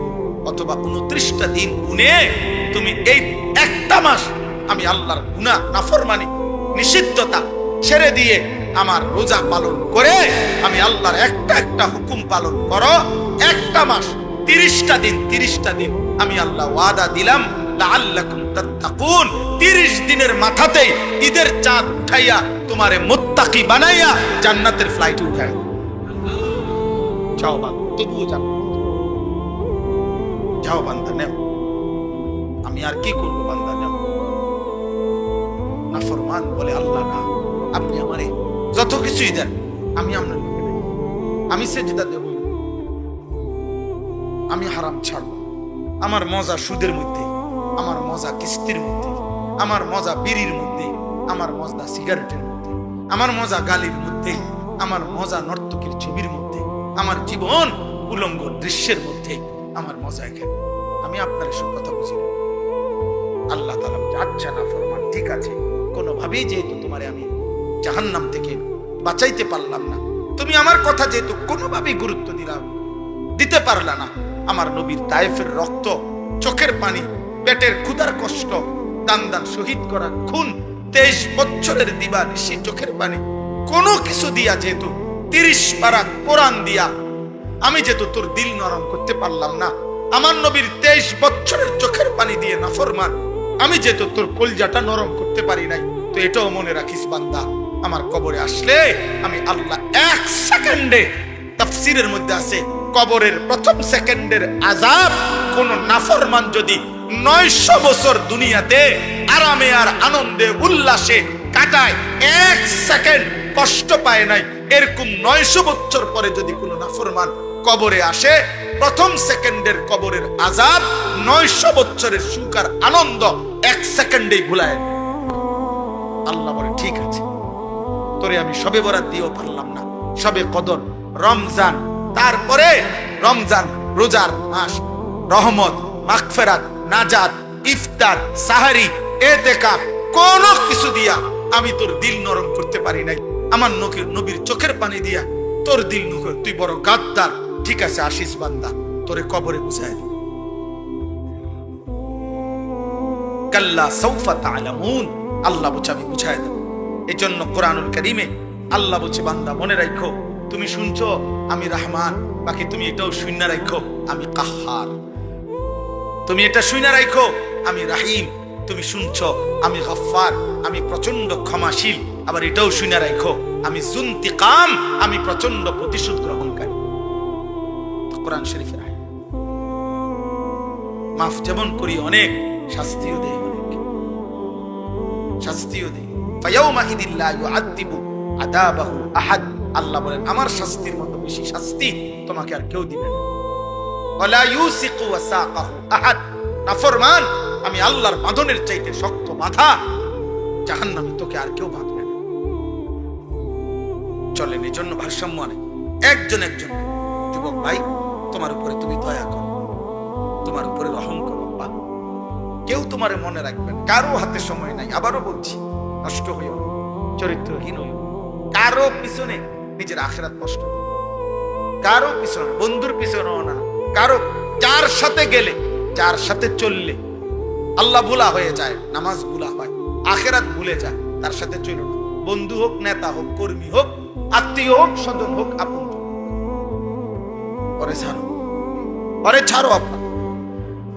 অথবা 29টা দিন গুনে তুমি এই একটা মাস আমি আল্লাহর গুনাহ, নাফরমানি, নিষিদ্ধতা ছেড়ে দিয়ে আমার রোজা পালন করে আমি আল্লাহর একটা হুকুম পালন করো, একটা মাস 30টা দিন আমি আল্লাহ ওয়াদা দিলাম, লাআল্লাকুম তাত্তাকুন, 30 দিনের মাথাতেই ঈদের চাঁদ উঠাইয়া তোমারে মুত্তাকি বানাইয়া জান্নাতের ফ্লাইট উঠায়। যাও বান্দা, তবুও যাও, যাও বান্দা নেও, আমি আর কি করবো, বান্দা নেও। নাফরমান বলে, আল্লাহ না, আপনি আমারে যত কিছুই দেন আমি আপনার লোকে নেই, আমি সেজদা দেব, আমি হারাম ছাড়বো, আমার মজা সুদের মধ্যে, আমার মজা কিস্তির মধ্যে, আমার মজা বিড়ির মধ্যে, আমার মজা সিগারেটের মধ্যে, আমার মজা গালির মধ্যে, আমার মজা নর্তকীর ছবির মধ্যে, আমার জীবন উলঙ্গ দৃশ্যের মধ্যে, আমার মজা এখানে, আমি আপনার এসব কথা বুঝি না। আল্লাহ তাআলা বলছে, আচ্ছা না ফরমান, ঠিক আছে, কোনোভাবেই যেহেতু তোমারে আমি জাহান্নাম থেকে বাঁচাইতে পারলাম না, তুমি আমার কথা যেহেতু কোনোভাবেই গুরুত্ব দিতে পারলা না, আমার নবীর তায়েফের রক্ত, চোখের পানি, পেটের ক্ষুধার কষ্ট, দান শহীদ করা খুন, 23 বছরের দিবানিশি চোখের পানি, কোনো কিছু দিয়া যেহেতু 30 পারা কোরআন দিয়া আমি যেহেতু তোর দিল নরম করতে পারলাম না, আমার নবীর 23 বছরের চোখের পানি দিয়ে নাফরমান আমি যেহেতু তোর কলজাটা নরম করতে পারি নাই, তো এটাও মনে রাখিস বান্দা, আমার কবরে আসলে আমি আল্লাহ 1 সেকেন্ডে, তাফসীরের মধ্যে আছে কবরের প্রথম সেকেন্ডের আযাব কোন নাফরমান যদি 900 বছর দুনিয়াতে আরামে আর আনন্দে উল্লাসে কাটায়, 1 সেকেন্ড কষ্ট পায় নাই, এরকম 900 বছর পরে যদি কোনো নাফরমান কবরে আসে, প্রথম সেকেন্ডের কবরের আযাব 900 বছরের সুখ আর আনন্দ 1 সেকেন্ডেই ভুলায়। আল্লাহ বলে, ঠিক আছে, তোরে আমি সবে বরাত দিয়েও পারলাম না, সবে কদর, রমজান, তারপরে রমজান রোজার মাস, রহমত, মাগফিরাত, নাজাত, ইফতার, সাহারি, ইতিকাফ, কোন কিছু দিয়া আমি তোর দিল নরম করতে পারি নাই, আমার নবীর চোখের পানি দিয়া তোর দিল নরম, তুই বড় গাদ্দার, ঠিক আছে আসিস বান্দা, তোরে কবরে বুঝায় দিই। কাল্লা সাউফা তা'লামুন, আল্লাহ বলছে আমি বুঝায় দেব। এই জন্য কোরআনুল কারীমে আল্লাহ বলছে, বান্দা মনে রাখো, তুমি শুনছো আমি রহমান, বাকি তুমি এটাও শুনে রাখো আমি কাহ্হার, তুমি এটা শুনে রাখো আমি রাহিম, তুমি শুনছো আমি গফফার, আমি প্রচন্ড ক্ষমাশীল, আবার এটাও শুনে রাখো আমি যুনতিকাম, আমি প্রচন্ড প্রতিশোধ গ্রহণকারী। কোরআন শরীফের আয়াত। মাফ যেমন করি অনেক, শাস্তিও দেয় অনেক, শাস্তিও দেয়। ফায়াউমা ইদিল্লা ইউআযিবু আযাবাহু আহাদ, আল্লাহ বলেন আমার শাস্তির মতো বেশি শাস্তি তোমাকে আর কেউ দিবে না। ওয়ালা ইউসিকু ওয়াসাকাহু আহাদ, নাফরমান আমি আল্লাহর বাঁধনের চাইতে শক্ত বাঁধা জাহান্নামে তোকে আর কেউ বাঁধবে না। চলেন এই জন্য ভারসাম্য আনে, একজন একজন। যুবক ভাই, তোমার উপরে তুমি দয়া করো, তোমার উপরে রহম করো। কেউ তোমারে মনে রাখবেন, কারো হাতে সময় নাই। আবারও বলছি, নষ্ট হইও না, চরিত্রহীন হইও, কারো পিছনে নিজের আখিরাত নষ্ট, কারো পিছনে, বন্ধুর পিছনেও না, কারো যার সাথে গেলে, যার সাথে চললে আল্লাহ ভুলা হয়ে যায়, নামাজ ভুলা হয়, আখিরাত ভুলে যায়, তার সাথে চলো না। বন্ধু হোক, নেতা হোক, কর্মী হোক, আত্মীয় হোক, স্বজন হোক, আপন, পরে ছাড়ো, পরে ছাড়ো, আপনার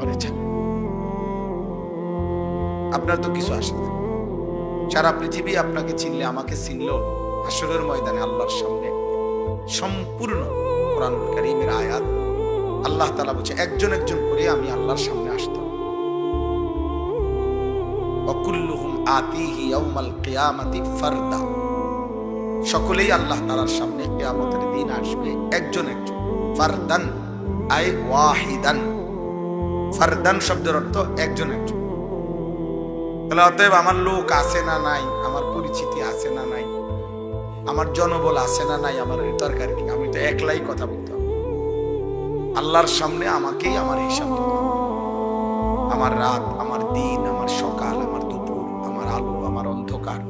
পরে ছাড়ো। আপনার তো কিছু আসে না, সারা পৃথিবী আপনাকে চিনলে, আমাকে চিনল, হাসরের ময়দানে আল্লাহর সামনে সম্পূর্ণ কোরআনুল কারীমের আয়াত আল্লাহ তাআলা বলছে একজন একজন করে আমি আল্লাহর সামনে আসতাম। ওয়াকুল্লুহুম আতিহি ইয়াউমাল কিয়ামাতি ফারদা, সকলেই আল্লাহ তাআলার সামনে কিয়ামতের দিন আসবে একজন একজন। ফারদান আই ওয়াহিদান, ফারদান শব্দের অর্থ একজন একজন। তাহলে অতএব আমার লোক আছে না নাই, আমার পরিচিতি আছে না নাই, আমার জনবল আছে না নাই, আমার দরকার কি? আমি তো একলাই কথা বলতে হবে। আল্লাহর সামনে আমাকেই আমার হিসাব দিতে হবে। আমার রাত, আমার দিন, আমার সকাল, আমার দুপুর, আমার আলো, আমার অন্ধকার,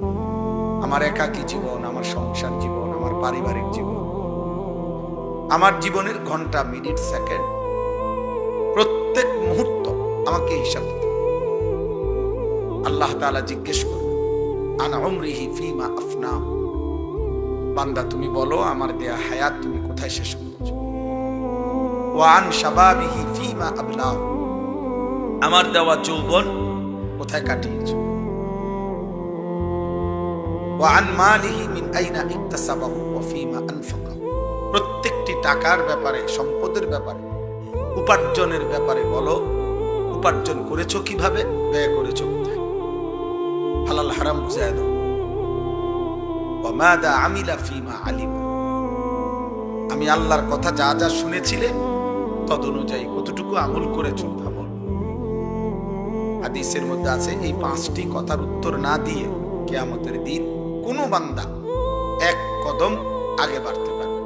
আমার একাকী জীবন, আমার সংসার জীবন, আমার পারিবারিক জীবন, আমার জীবনের ঘন্টা, মিনিট, সেকেন্ড, প্রত্যেক মুহূর্ত আমাকে হিসাব দিতে হবে। আল্লাহ তাআলা জিজ্ঞেস করবেন আনা উমরিহি ফিমা আফনা, বান্দা তুমি বলো আমার দেয়া হায়াত তুমি কোথায় শেষ করেছো। ওয়া আন শাবাবিহি ফিমা আবলাহ, আমার দেওয়া যৌবন কোথায় কাটিয়েছো। ওয়া আন মালিহি মিন আইনা ইকতাসাবাহু ওয়া ফিমা আনফাকাহু, প্রত্যেকটি টাকার ব্যাপারে, সম্পদের ব্যাপারে, উপার্জনের ব্যাপারে বলো উপার্জন করেছো কিভাবে, ব্যয় করেছো কোথায়, হালাল হারাম বুঝায় দাও। ওয়া মাদা আমিলা ফিমা আলিমা, আমি আল্লাহর কথা যা যা শুনেছিলে তদ অনুযায়ী কতটুকু আমল করেছো তা বলো। হাদিসের মধ্যে আছে এই পাঁচটি কথার উত্তর না দিয়ে কিয়ামতের দিন কোনো বান্দা এক কদম আগে বাড়তে পারবে।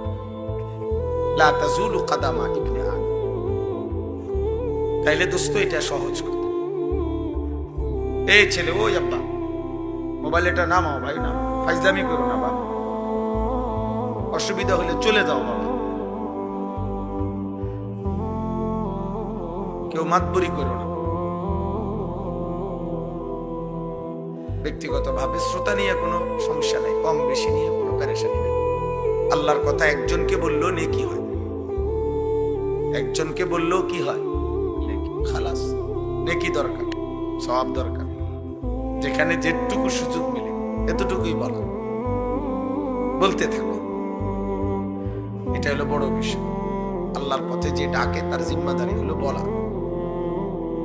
লা তাজুলু কাদামা ইবনে আদম। তাইলে দোস্ত এটা সহজ কথা। এই ছেলে, ওই আব্বা মোবাইল এটা নামাও, ভাই না ফাইজলামি করো না বাবা, অসুবিধা হলে চলে যাও বাবা, কেউ মাতবরি করো না। ব্যক্তিগতভাবে শ্রোতা নিয়ে কোনো সমস্যা নাই, কম বেশি নিয়ে কোনো পেরেশানি নেই। আল্লাহর কথা একজনকে বললেও নেকি হয়, একজনকে বললেও কি হয়, খালাস, নেকি দরকার, সওয়াব দরকার। যেখানে যেটুকু সুযোগ মিলে এতটুকুই বলা, বলতে থাকো, এটা হলো বড় বিষয়। আল্লাহর পথে যে ডাকে তার জিম্মাদারি হলো বলা,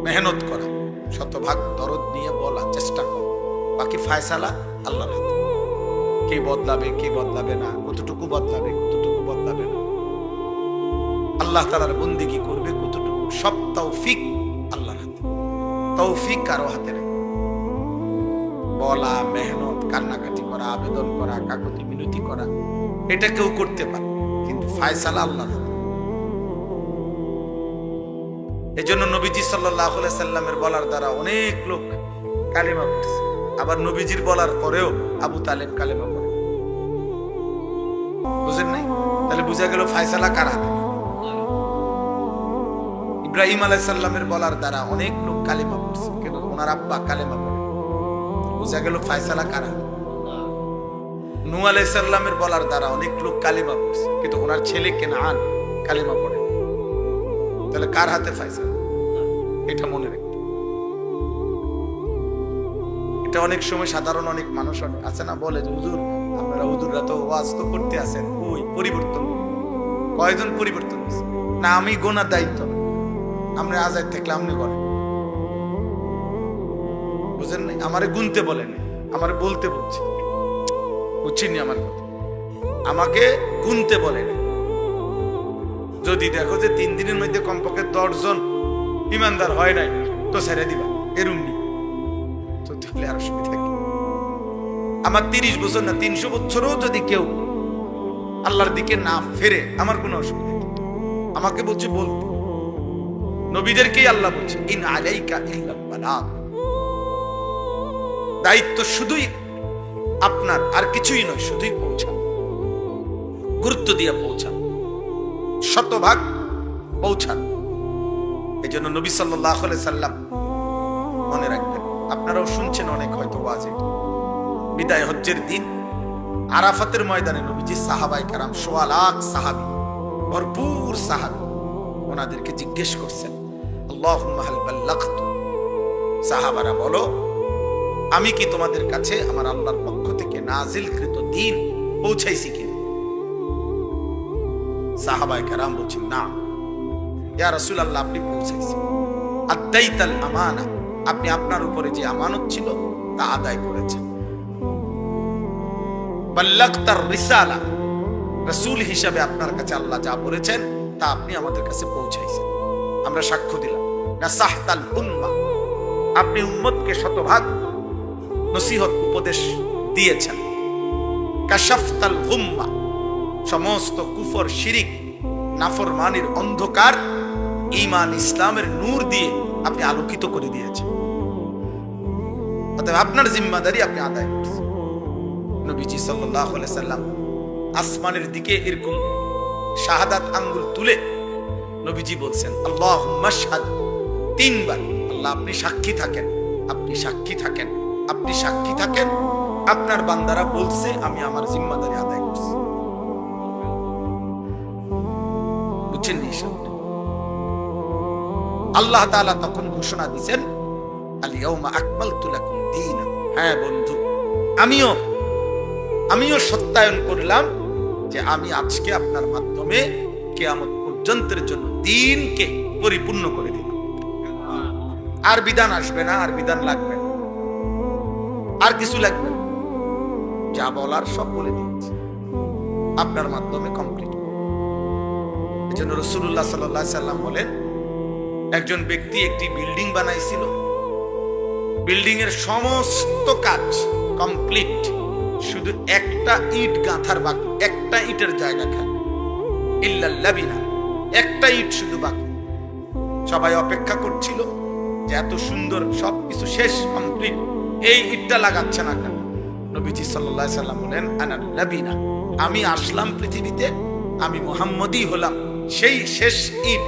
মেহনত করা, শতভাগ দরদ নিয়ে বলা, চেষ্টা করা। বাকি ফায়সালা আল্লাহর হাতে। কে বদলাবে, কে বদলাবে না, কতটুকু বদলাবে, কতটুকু বদলাবে না, আল্লাহ তাআলার বন্দেগী করবে কতটুকু, সব তৌফিক আল্লাহর হাতে। তৌফিক কারো হাতে নেই। বলা, মেহনত, কান্নাকাটি করা, আবেদন করা, কাকুতি মিনতি করা, এটা কেউ করতে পারে, কিন্তু ফায়সালা আল্লাহর হাতে। এজন্য নবীজি সাল্লাল্লাহু আলাইহি সাল্লামের বলার দ্বারা অনেক লোক কালেমা পড়ছে। আবার নবীজির বলার পরেও আবু তালেব কালেমা পড়ে। বুঝেন নাই? তাহলে বুঝা গেল ফায়সালা কার হাতে। ইব্রাহিম আলাইহিস সালামের বলার দ্বারা অনেক লোক কালেমা পড়ছে, কিন্তু ওনার আব্বা কালেমা পড়ে। বুঝা গেল ফায়সালা কার হাতে। নূহ আলাইহিস সালামের বলার দ্বারা অনেক লোক কালেমা পড়ছে, কিন্তু ওনার ছেলে কেনান কালেমা পড়ে। তাহলে কার হাতে ফায়সালা? এটা মনে রাখতে। এটা অনেক সময় সাধারণ অনেক মানুষ আছে না, বলে যে হুজুর আপনারা হুজুররা তো ওয়াজ তো করতে আছেন, ওই পরিবর্তন কয়জন পরিবর্তন হয়েছে না? আমি গোনার দায়িত্ব না, আমরা আজাদ থাকলে আপনি করেন, বুঝেন নাই? আমারে গুনতে বলেন, আমারে বলতে বলছে, বুঝছেন আমার কথা? আমাকে গুনতে বলেন। যদি দেখো যে 3 দিনের মধ্যে কমপক্ষে 10 জন ইমানদার হয় নাই, তো ছেড়ে দিবা, এরুম নি তো তাহলে আর অসুবিধা কি? আমার 30 বছর না 300 বছরও যদি কেউ আল্লাহর দিকে না ফেরে, আমার কোনো অসুবিধা নেই। আমাকে বলছে বলতে, নবীদেরকেই আল্লাহ বলছে ইন আলাইকা ইল্লাল বালাগ, দায়িত্ব শুধুই আপনার, আর কিছুই নয়, শুধুই পৌঁছান, গুরুত্ব দিয়ে পৌঁছান, শতভাগ পৌঁছান। এই জন্য নবী সাল্লাল্লাহু আলাইহি সাল্লাম, মনে রাখবেন, আপনারাও শুনছেন অনেক হয়তো ওয়াজে, বিদায় হজ্জের দিন আরাফাতের ময়দানে নবীজি সাহাবায়ে কেরাম, 1.25 লাখ সাহাবী, ভরপুর সাহাবী, ওনাদেরকে জিজ্ঞেস করছেন আল্লাহুম্মা হাল বাল্লাগতু, সাহাবারা বলো আমি কি তোমাদের কাছে আমার আল্লাহর পক্ষ থেকে নাজিলকৃত দ্বীন পৌঁছাইছি কি? সাহাবায়ে কেরাম বলছেন না ইয়া রাসূলুল্লাহ, আপনি পৌঁছাইছেন। আদাইতাল আমানা, আপনি আপনার উপরে যে আমানত ছিল তা আদায় করেছেন। বাল্লাগতার রিসালা, রাসূল হিসাবে আপনার কাছে আল্লাহ যা বলেছেন তা আপনি আমাদের কাছে পৌঁছাইছেন, আমরা সাক্ষ্য দিলাম। নাসাহতাল উম্মাহ, আপনি উম্মতকে শতভাগ নসিহত উপদেশ দিয়েছেন। কাশাফতাল গুম্মা, সমস্ত কুফর শিরিক নাফরমানির অন্ধকার ঈমান ইসলামের নূর দিয়ে আপনি আলোকিত করে দিয়েছেন। অতএব আপনার জিম্মাদারি আপনি আদায় করছেন। নবীজি সাল্লাল্লাহু আলাইহি সাল্লাম আসমানের দিকে এরকম শাহাদাত আঙ্গুল তুলে নবীজি বলছেন আল্লাহুম্মা শাহাদ, 3 বার, আল্লাহ আপনি সাক্ষী থাকেন, আপনি সাক্ষী থাকেন, আপনি সাক্ষী থাকেন, আপনার বান্দারা বলছে আমি আমার জিম্মাদারি আদায় করছি। বুঝছেন নি? আল্লাহ তাআলা তখন ঘোষণা দিবেন আল ইয়াউমা আকমালতু লাকুম দীনাকুম, হ্যাঁ বন্ধু, আমিও সত্যায়ন করলাম যে আমি আজকে আপনার মাধ্যমে কিয়ামত পর্যন্তের জন্য দ্বীনকে পরিপূর্ণ করে দিলাম। আর বিধান আসবে না, আর বিধান লাগবে না, আর কিছু লাগবে না, যা বলার সব বলে দিয়েছি, আপনার মাধ্যমে কমপ্লিট। এজন্য রাসূলুল্লাহ সাল্লাল্লাহু আলাইহি সাল্লাম বলেন, একজন ব্যক্তি একটি বিল্ডিং বানাইছিল, বিল্ডিং এর সমস্ত কাজ কমপ্লিট, শুধু একটা ইট গাঁথার বাকি, একটা ইটের জায়গা খালি, ইল্লাল লাবিনা, একটা ইট শুধু বাকি। সবাই অপেক্ষা করছিল যে এত সুন্দর সবকিছু শেষ কমপ্লিট, এই ইটটা লাগাচ্ছে না কেন? নবীজি সাল্লাল্লাহু আলাইহি সাল্লাম বলেন আনা লাবিনা, আমি আসলাম পৃথিবীতে, আমি মুহাম্মদই হলাম সেই শেষ ইট।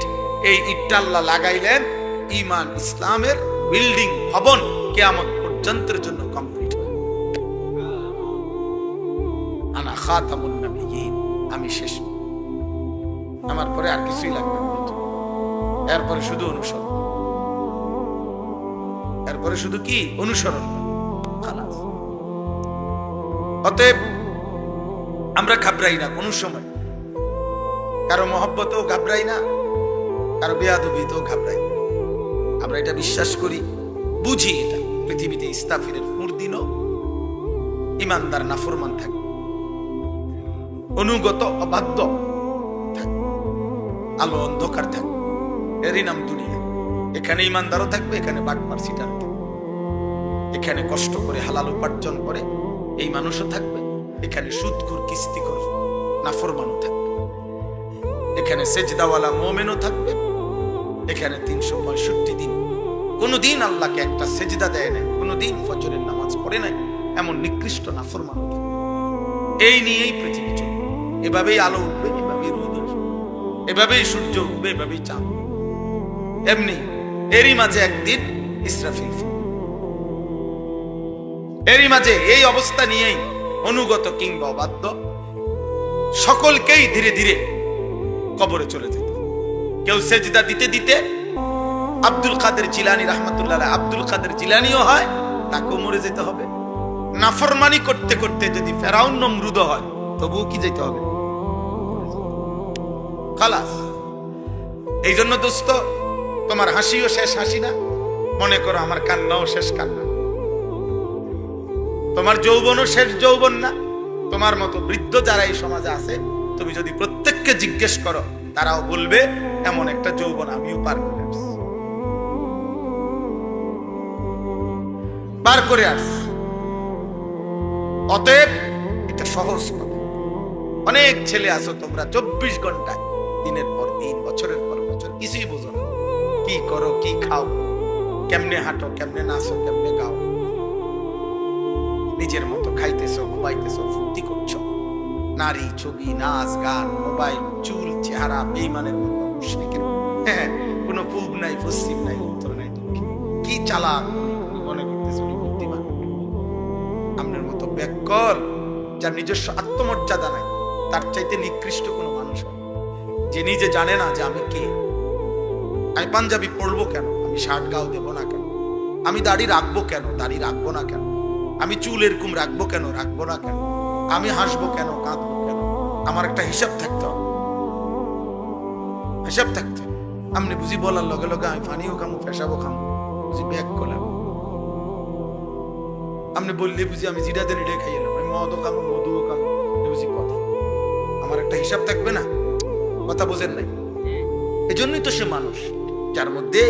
এই ইটটা আল্লাহ লাগাইলেন, ঈমান ইসলামের বিল্ডিং ভবন কিয়ামত পর্যন্তের জন্য কমপ্লিট। আনা খাতামুন নবিয়্যিন, আমি শেষ, আমার পরে আর কিছুই লাগবে না, এরপরে শুধু অনুসরণ, এরপরে শুধু কি অনুসরণ, খালাস। অতএব আমরা ঘাবড়াই না কোন সময়, কারো মহব্বতেও ঘাবড়াই না, কারো বেয়াদবিতেও ঘাবড়াই না। আমরা এটা বিশ্বাস করি, বুঝি, এটা পৃথিবীতে ইস্তাফিরের ফুর দিনও ইমানদার নাফরমান থাকবে, অনুগত অবাধ্য থাকবে, আলো অন্ধকার থাকবে, এরই নাম দুনিয়া। এখানে ইমানদারও থাকবে, এখানে বাটপার সিটার থাকবে, এখানে কষ্ট করে হালাল উপার্জন করে এই মানুষও থাকবে, এখানে সুদখোর কিস্তিখোর নাফরমানও থাকবে, এখানে সেজদাওয়ালা মুমিনও থাকবে, এখানে 365 দিন কোনদিন আল্লাহকে একটা সেজদা দেয় নাই, কোনদিন ফজরের নামাজ পড়ে নাই এমন নিকৃষ্ট নাফরমান থাকবে। এই নিয়েই পৃথিবী চলবে, এভাবেই আলো উঠবে, এভাবেই রোদ উঠবে, এভাবেই সূর্য উঠবে, এভাবেই চাঁদ, এমনি। এরই মাঝে একদিন ইসরাফিল, এরই মাঝে এই অবস্থা নিয়েই অনুগত কিংবা অবাধ্য সকলকেই ধীরে ধীরে কবরে চলে যেত। কেউ সেজদা দিতে দিতে আব্দুল কাদের জিলানী রাহমাতুল্লাহ আলাইহি, আব্দুল কাদের জিলানীও হয়, তাকেও মরে যেতে হবে। নাফরমানি করতে করতে যদি ফেরাউন নমরুদ হয়, তবুও কি যেতে হবে, খালাস। এই জন্য দোস্ত, তোমার হাসিও শেষ হাসি না, মনে করো আমার কান্নাও শেষ কান্না। তোমার যৌবনও শেষ যৌবন না। তোমার মতো বৃদ্ধ যারা এই সমাজে আছে, তুমি যদি প্রত্যেককে জিজ্ঞেস করো, তারাও বলবে এমন একটা যৌবন আমিও পার করে আসছি, পার করে আসছি। অতএব এটা সহজ কথা। অনেক ছেলে আছো তোমরা 24 ঘন্টায় দিনের পর দিন, বছরের পর বছর কিছুই বোঝো না। কি করো, কি খাও, কেমনে হাঁটো, কেমনে নাচো, কেমনে গাও, নিজের মতো খাইতেছো, ঘুমাইতেছো, ফুর্তি করছো। নারী, ছবি, নাচ, গান, মোবাইল, চুল, চেহারা বেঈমানের মতো, মুশরিকের কোনো পূব নাই, পশ্চিম নাই, উত্তর নাই, দক্ষিণ। কি চালাক মনে করতেছো বুদ্ধিমান। আপনার মতো ব্যাকল, যার নিজস্ব আত্মমর্যাদা নাই, তার চাইতে নিকৃষ্ট কোনো মানুষ হয়, যে নিজে জানে না যে আমি কে। আমি পাঞ্জাবি পরবো কেন, আমি শার্ট গাও দেবো না কেন, আমি দাড়ি রাখবো কেন, দাড়ি রাখবো না কেন, আমি চুল এরকম রাখবো কেন, রাখবো না কেন, আমি হাসবো কেন, কাঁদবো কেন। আমার একটা হিসাব থাকতে হবে, হিসাব থাকতে। আপনি বুঝি বলার লগে লগে আমি ফানিও খামো, ফেসাবো খামো, বুঝি ব্যাগ করলাম। আপনি বললে বুঝি আমি জিরাদের রেডে খাইয়ে এলাম, আমি মদও খামো, মধুও খামো, বুঝি কথা। আমার একটা হিসাব থাকবে না, কথা বোঝেন নাই। এজন্যই তো সে মানুষ যার মধ্যে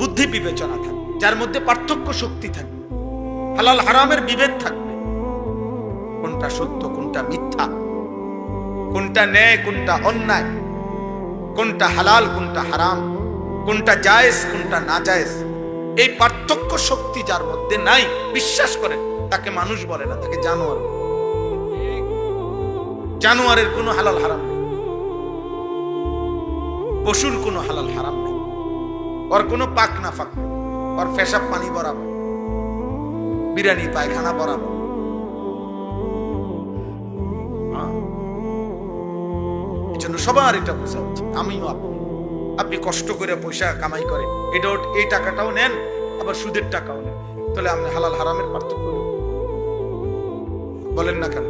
বুদ্ধি বিবেচনা থাকবে, যার মধ্যে পার্থক্য শক্তি থাকবে, হালাল হারামের বিভেদ থাকবে, কোনটা সত্য কোনটা মিথ্যা, কোনটা ন্যায় কোনটা অন্যায়, কোনটা হালাল কোনটা হারাম, কোনটা জায়েজ কোনটা না জায়েজ, এই পার্থক্য শক্তি যার মধ্যে নাই, বিশ্বাস করেন তাকে মানুষ বলে না, তাকে জানোয়ার। জানোয়ারের কোনো হালাল হারাম নেই, পশুর কোনো হালাল হারাম নেই, ওর কোনো পাক না ফাক নেই, ওর পেশাব পানি বরাবর, বিরিয়ানি পায়খানা বরাবর। এই জন্য সবার এটা বোঝা উচিত। আমিও আপনি কষ্ট করে পয়সা কামাই করে এটা, এই টাকাটাও নেন, আবার সুদের টাকাও নেন, তাহলে আপনি হালাল হারামের পার্থক্য বলেন না কেন?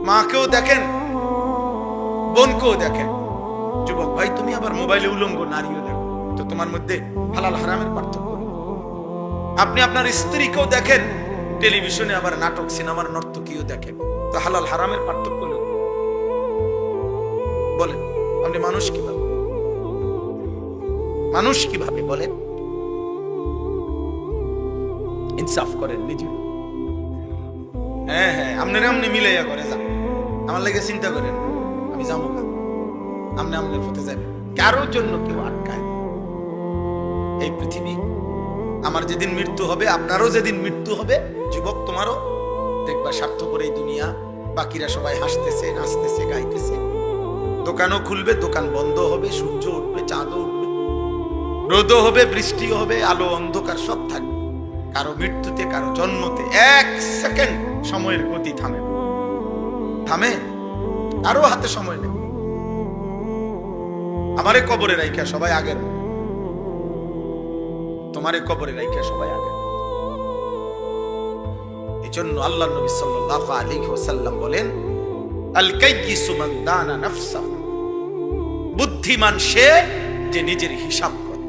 মাকেও দেখেন, বোনকেও দেখেন। যুবক ভাই, তুমি আবার মোবাইলে উলঙ্গ নারীও দেখো, তো তোমার মধ্যে হালাল হারামের পার্থক্য নেই। আপনি আপনার স্ত্রীকেও দেখেন, টেলিভিশনে আবার নাটক সিনেমার নর্তকীও দেখেন, তো হালাল হারামের পার্থক্য নেই। বলেন আপনি মানুষ কিভাবে, মানুষ কিভাবে বলেন? ইনসাফ করেন নিজে। হ্যাঁ হ্যাঁ, আপনারা আপনি মিলাইয়া করে যান, আমার লাগে চিন্তা করেন, আমি যাবো না, আপনি আপনার পথে যাবেন, কারোর জন্য কেউ আটকায়। এই পৃথিবী, আমার যেদিন মৃত্যু হবে, আপনারও যেদিন মৃত্যু হবে, যুবক তোমারও দেখবা স্বার্থপর এই দুনিয়া, বাকিরা সবাই হাসতেছে, নাচতেছে, গাইতেছে, দোকানও খুলবে, দোকান বন্ধ হবে, সূর্য উঠবে, চাঁদও উঠবে, রোদও হবে, বৃষ্টিও হবে, আলো অন্ধকার সব থাকবে। কারো মৃত্যুতে, কারো জন্মতে 1 সেকেন্ড সময়ের গতি থামে, থামে, আরো হাতে সময় নেই। আমারে কবরে রাইখা সবাই আগের, তোমারে কবরে রাইখা সবাই আগের। এই জন্য আল্লাহ নবী সাল্লাল্লাহু আলাইহি ওয়াসাল্লাম বলেন, আল কাইয়িসু মান দানা নাফসা, বুদ্ধিমান সে যে নিজের হিসাব করে।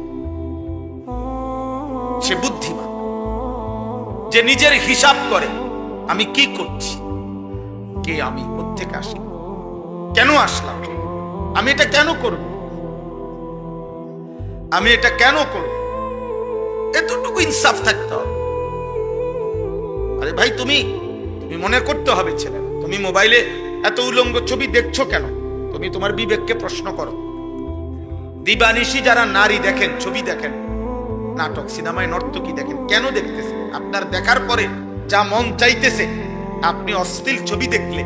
সে বুদ্ধিমান যে নিজের হিসাব করে, আমি কি করছি, কে আমি, কোত্থেকে আসলাম, কেন আসলাম, আমি এটা কেন করব, আমি এটা কেন করব, এতটুকু ইনসাফ থাকতে হবে। আরে ভাই, তুমি মনে করতে হবে ছেলেরা, তুমি মোবাইলে এত উলঙ্গ ছবি দেখছো কেন? তুমি তোমার বিবেককে প্রশ্ন করো। দিবানিশি যারা নারী দেখেন, ছবি দেখেন, নাটক সিনেমায় নর্তকী দেখেন, কেন দেখতেছে? আপনার দেখার পরে যা মন চাইতেছে, আপনি অশ্লীল ছবি দেখলে,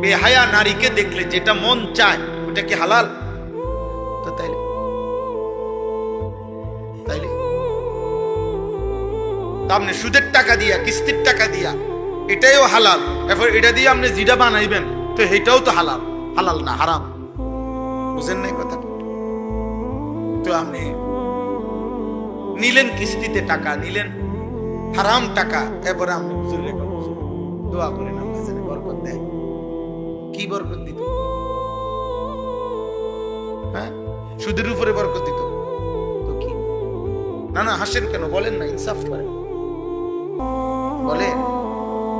বেহায়া নারীকে দেখলে যেটা মন চায়, ওটা কি হালাল? তো তাইলে আপনি সুদের টাকা দিয়া, কিস্তির টাকা দিয়া, এটাও হালাল, এরপর এটা দিয়ে আপনি জিডা বানাইবেন, তো এটাও তো হালাল। হালাল না হারাম, বুঝেন নাই কথা? তো আপনি নিলেন কিস্তিতে টাকা, নিলেন হারাম টাকা, এরপরে আপনি হুজুরের দোয়া করেন আল্লাহ যেন বরকত দেয়। কি বরকত দিত? হ্যাঁ, সুদের উপরে বরকত দিত তো কি? না না, হাসেন কেন? বলেন না, ইনসাফ করেন। বলেন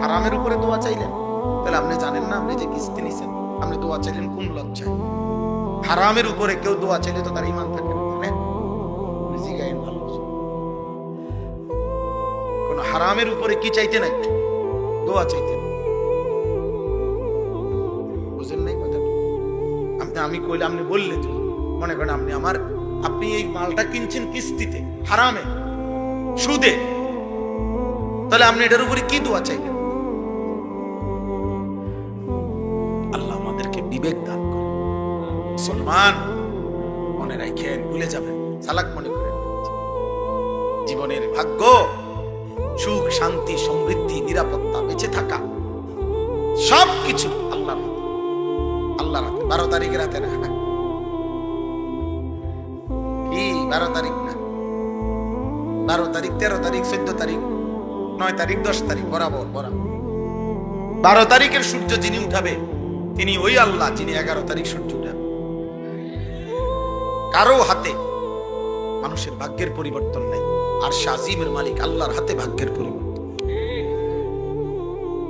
হারামের উপরে দোয়া চাইলেন, তাহলে আপনি জানেন না আপনি যে কিস্তি নিছেন, আপনি দোয়া চাইলেন কোন লজ্জায়? হারামের উপরে কেউ দোয়া চাইলে তো তার ঈমান থাকে না, জানেন? জিগায়েন ভালো। কোন হারামের উপরে কি চাইতে নাই? দোয়া চাইতে নাই। বুঝেন নাই কথাটা? আমি কইলে আপনি বললে তো মনে করেন আপনি এই মালটা কিনছেন কিস্তিতে, হারামে, সুদে, তাহলে আপনি এটার উপরে কি দোয়া চাইবেন? আল্লাহ আমাদেরকে বিবেক দান করে। মুসলমান মনে রাখেন, ভুলে যাবেন, চালাক মনে করেন। জীবনের ভাগ্য, সুখ, শান্তি, সমৃদ্ধি, নিরাপত্তা, বেঁচে থাকা, সবকিছু আল্লাহ রাতে। 12 তারিখ রাতে না, কি 12 তারিখ না, 12 তারিখ, 13 তারিখ, 14 তারিখ, 9 তারিখ, 10 তারিখ, বরাবর 12 তারিখের সূর্য যিনি উঠাবে তিনি ওই আল্লাহ যিনি 11 তারিখ সূর্য উঠাবে। কারো হাতে মানুষের ভাগ্যের পরিবর্তন নাই, আর শাজিমের মালিক আল্লাহর হাতে ভাগ্যের পরিবর্তন,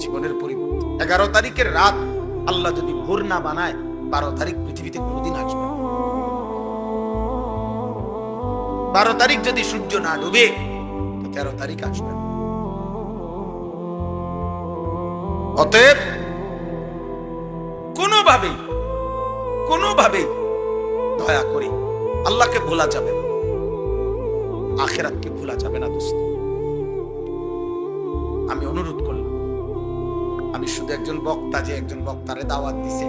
জীবনের পরিবর্তন। 11 তারিখের রাত আল্লাহ যদি ভোর না বানায়, 12 তারিখ পৃথিবীতে কোনোদিন আসবে। 12 তারিখ যদি সূর্য না ডুবে, তো 13 তারিখ আসবে। অতএব কোনোভাবেই দয়া করে আল্লাহকে ভোলা যাবে না, আখিরাতকে ভোলা যাবে না দোস্ত। আমি অনুরোধ করলাম, আমি শুধু একজন বক্তা, যে একজন বক্তারে দাওয়াত দিছে,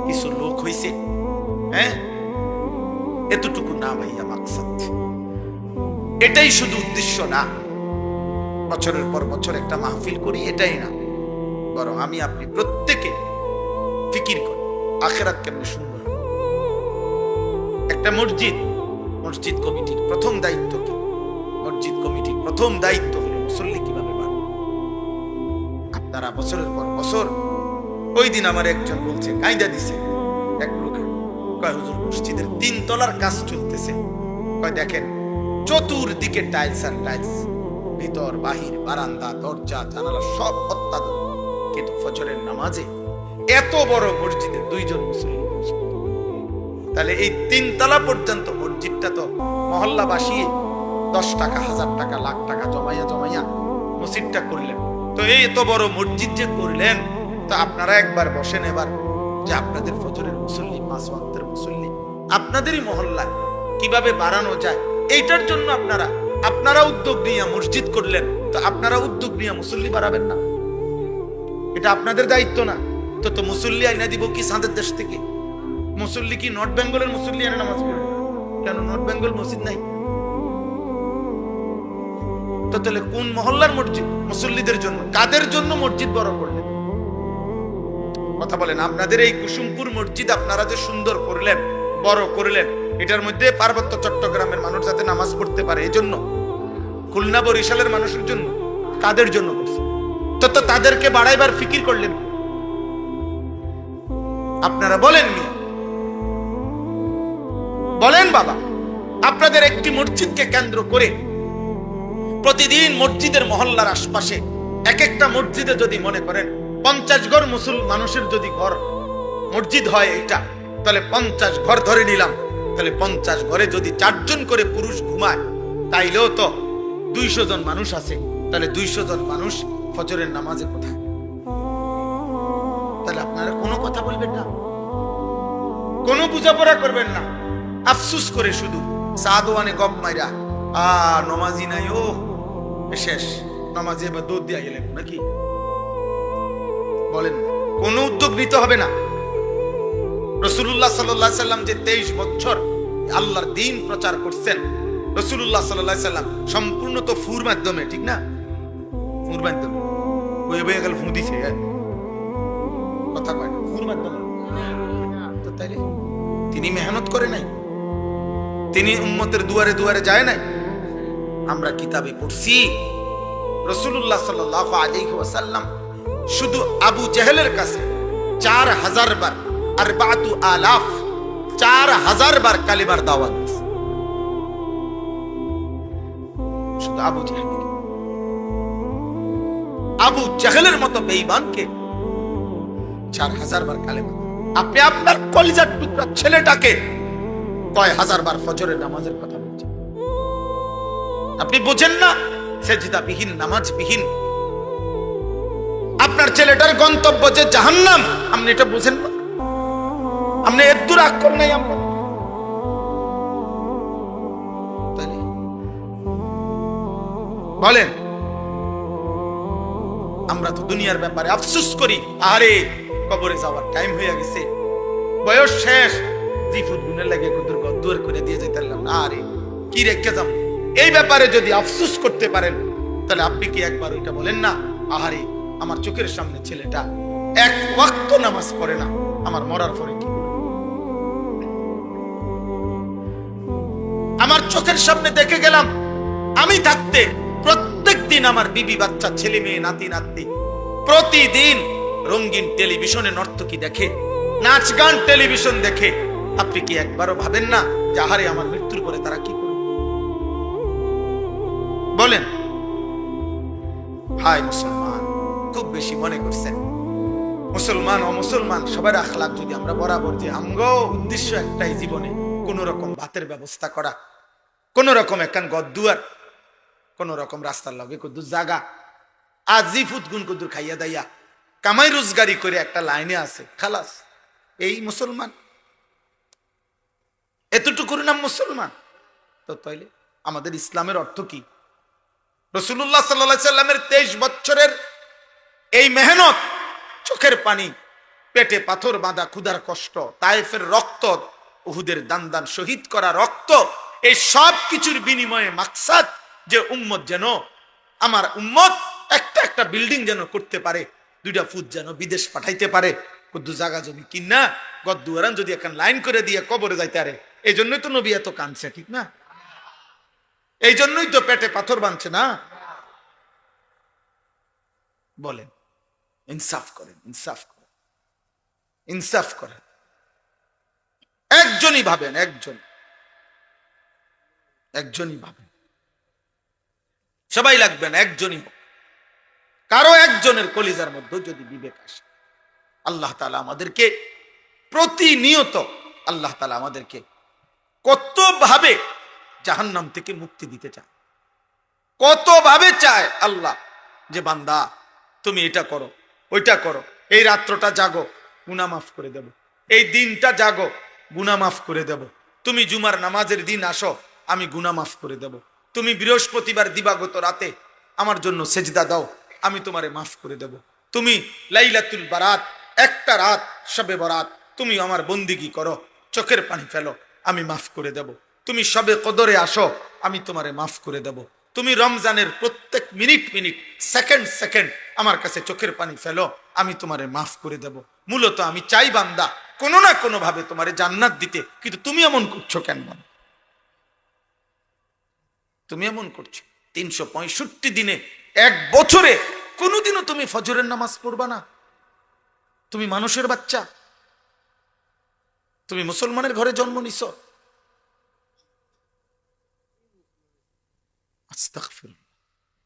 কিছু লোক হইছে, হ্যাঁ, এতটুকু না ভাইয়া মাকসাদ। এটাই শুধু উদ্দেশ্য না, বছরের পর বছর একটা মাহফিল করি, এটাই না, বরং আমি আপনি প্রত্যেকে ফিকির করি আখিরাত কেমনে সুন্দর। একটা মসজিদ কমিটির প্রথম দায়িত্ব কি? মসজিদ কমিটির প্রথম দায়িত্ব হলো মুসল্লি কিভাবে বাড়বে। আপনারা বছরের পর বছর, ওই দিন আমার একজন বলছে, কায়দা দিছে এক লোক, কয় হুজুর মসজিদের 3 তলার কাজ চলতেছে, কয় দেখেন চতুর্দিকে টাইলস আর টাইলস, ভিতর বাহির, বারান্দা, দরজা, জানালা সব অত্যাধুনিক, কিন্তু ফজরের নামাজে এত বড় মসজিদে 2 জন মুসল্লি। তাহলে এই 3 তলা পর্যন্ত মসজিদটা তো মহল্লা বাসিয়ে 10 টাকা, 1000 টাকা, লাখ টাকা জমাইয়া মসজিদটা করলেন। তো এই এত বড় মসজিদ যে করলেন, তো আপনারা একবার বসেন এবার, যে আপনাদের ফজরের মুসল্লি, 5 ওয়াক্তের মুসল্লি আপনাদেরই মহল্লায় কিভাবে বাড়ানো যায়, এইটার জন্য আপনারা উদ্যোগ নিয়ে মসজিদ করলেন, তো আপনারা উদ্যোগ নিয়ে মুসল্লি বাড়াবেন না? এটা আপনাদের দায়িত্ব না? তো মুসল্লি আইনা দিব কি সাদের দেশ থেকে? মুসল্লি কি নর্থ বেঙ্গলের মুসল্লি আনে নামাজ পড়ে? কেন নর্থ বেঙ্গল মসজিদ নাই? তো তাহলে কোন মহল্লার মসজিদ মুসল্লিদের জন্য, কাদের জন্য মসজিদ বড় করলেন? কথা বলেন। আপনাদের এই কুসুমপুর মসজিদ আপনারা যে সুন্দর করলেন, বড় করলেন, এটার মধ্যে পার্বত্য চট্টগ্রামের মানুষ যাতে নামাজ পড়তে পারে, এই জন্য? খুলনা বরিশালের মানুষের জন্য? কাদের জন্য করছে? তো তাদেরকে বাড়াইবার ফিকির করলেন আপনারা? বলেন বাবা, আপনাদের একটি মসজিদকে কেন্দ্র করে প্রতিদিন মসজিদের মহল্লার আশপাশে এক একটা মসজিদে যদি মনে করেন 50 ঘর মানুষের যদি ঘর মসজিদ হয়, এটা তাহলে 50 ঘর ধরে নিলাম, তাহলে 50 ঘরে যদি 4 জন করে পুরুষ ঘুমায়, তাইলেও তো 200 জন মানুষ আছে। তাহলে 200 জন মানুষ ফজরের নামাজে কোথায়? তাহলে আপনারা কোনো কথা বলবেন না, কোনো বুঝাপড়া করবেন না, আফসুস করে শুধু সাদওয়ানে গপ মাইরা নমাজি নাই, ও শেষ নামাজে এবার দৌড় দিয়া গেলেন নাকি? বলেন, কোন উদ্যোগ নিতে হবে না। রাসূলুল্লাহ সাল্লাল্লাহু আলাইহি সাল্লাম যে 23 বছর আল্লাহর দ্বীন প্রচার করছেন, রাসূলুল্লাহ সাল্লাল্লাহু আলাইহি সাল্লাম সম্পূর্ণ তো ফুর মাধ্যমে, ঠিক না? ফুর মাধ্যমে বয়ে গেল, ফু দিছে, কথা কয় না, ফুর মাধ্যমে। তো তাইলে তিনি মেহনত করে নাই? তিনি উম্মতের দুয়ারে দুয়ারে যায় নাই? আমরা কিতাবে পড়ছি রাসূলুল্লাহ সাল্লাল্লাহু আলাইহি ওয়াসাল্লাম শুধু আবু জেহেলের কাছে 4000 বার, 4000 4000 বার কালিমার দাওয়াত দিয়েছে। শুধু আবু জাহেলের মতো বেঈমানকে 4000 বার কালিমা। আপনি আপনার কলিজার টুকরা ছেলেটাকে কয় হাজার বার ফজরের নামাজের কথা বলছেন? আপনি বোঝেন না সেজদা বিহীন, নামাজ বিহীন আপনার ছেলেটার গন্তব্য যে জাহান্নাম, আপনি এটা বোঝেন না? আপনি এর দূর আক্কর নাই আমরা? বলেন, আমরা তো দুনিয়ার ব্যাপারে আফসোস করি, আরে কবরে যাওয়ার টাইম হয়ে গেছে, বয়স শেষ, জিফুত গুনে লাগে কদুর গদ্দুর করে দিয়ে যেতাম না, আরে কি রেখে যাম। এই ব্যাপারে যদি আফসোস করতে পারেন, তাহলে আপনি কি একবার ওইটা বলেন না, আহারে আমার চোখের সামনে ছেলেটা এক ওয়াক্ত নামাজ পড়ে না, আমার মরার পরে কি? আমার চোখের সামনে দেখে গেলাম, আমি থাকতে প্রত্যেক দিন আমার বিবি বাচ্চা ছেলে মেয়ে নাতি নাতনি প্রতিদিন রঙিন টেলিভিশনে নর্তকী দেখে, নাচ গান টেলিভিশন দেখে। আপনি কি একবারও ভাবেন না যে আহারে আমার মৃত্যুর পরে তারা কি করবে? বলেন। হায় মুসলমান, খুব বেশি মনে করছেন মুসলমান অমুসলমান সবার আখলাক যদি আমরা বরাবর, যে আমগো উদ্দেশ্য একটাই জীবনে কোন রকম ভাতের ব্যবস্থা করা, কোন রকম একখান গদ্দুয়ার, কোন রকম রাস্তার লগে কদ্দুর জাগা, আজি ফুটগুন কদ্দুর খাইয়া দাইয়া কামাই রোজগারি করে একটা লাইনে আছে, খালাস, এই মুসলমান, এতটুকুর নাম মুসলমান? তো তাইলে আমাদের ইসলামের অর্থ কি? রাসূলুল্লাহ সাল্লাল্লাহু আলাইহি সাল্লামের 23 বছরের এই মেহনত, চোখের পানি, পেটে পাথর বাঁধা, ক্ষুধার কষ্ট, তায়েফের রক্ত, উহুদের দান দান শহীদ করা রক্ত, এই সব কিছুর বিনিময়ে মাকসাদ যে উম্মত যেন, আমার উম্মত একটা একটা বিল্ডিং যেন করতে পারে, 2টা ফুট যেন বিদেশ পাঠাইতে পারে, কদ্দু জায়গা জমি কিনা গদ্দুয়ারান যদি এখন লাইন করে দিয়ে কবরে যাইতে পারে। এই জন্যই তো নবী এত কাঁদছে, ঠিক না? এই জন্যই তো পেটে পাথর বাঁধছে না? বলেন, ইনসাফ করেন, ইনসাফ করেন, ইনসাফ করেন। একজনই ভাবেন, একজনই ভাবেন, সবাই লাগবেন, একজনই হোক। কারো একজনের কলিজার মধ্যে যদি বিবেক আসে, আল্লাহ তাআলা আমাদেরকে প্রতিনিয়ত, আল্লাহ তাআলা আমাদেরকে কত ভাবে জাহান্নাম থেকে মুক্তি দিতে চায়, কত ভাবে চায় আল্লাহ যে বান্দা তুমি এটা করো, ওইটা করো, এই রাত্রটা জাগো, গুনাহ মাফ করে দেব, এই দিনটা জাগো, গুনাহ মাফ করে দেব, তুমি জুমার নামাজের দিন আসো, আমি গুনাহ মাফ করে দেব, তুমি বৃহস্পতিবার দিবাগত রাতে আমার জন্য সেজদা দাও, আমি তোমারে মাফ করে দেব, তুমি লাইলাতুল বারাত, একটা রাত শবে বরাত তুমি আমার বন্দিগি করো, চোখের পানি ফেলো, আমি মাফ করে দেব, তুমি শবে কদরে আসো, আমি তোমারে মাফ করে দেব, তুমি রমজানের প্রত্যেক মিনিট মিনিট, সেকেন্ড সেকেন্ড আমার কাছে চোখের পানি ফেলো, আমি তোমারে মাফ করে দেব। মূলত আমি চাই বান্দা কোনো না কোনো ভাবে তোমারে জান্নাত দিতে, কিন্তু তুমি এমন করছো কেন? তুমি এমন করছো 365 দিনে, এক বছরে কোনোদিনও তুমি ফজরের নামাজ পড়বা না? তুমি মানুষের বাচ্চা, তুমি মুসলমানের ঘরে জন্ম নিছো। আস্তাগফিরুল্লাহ।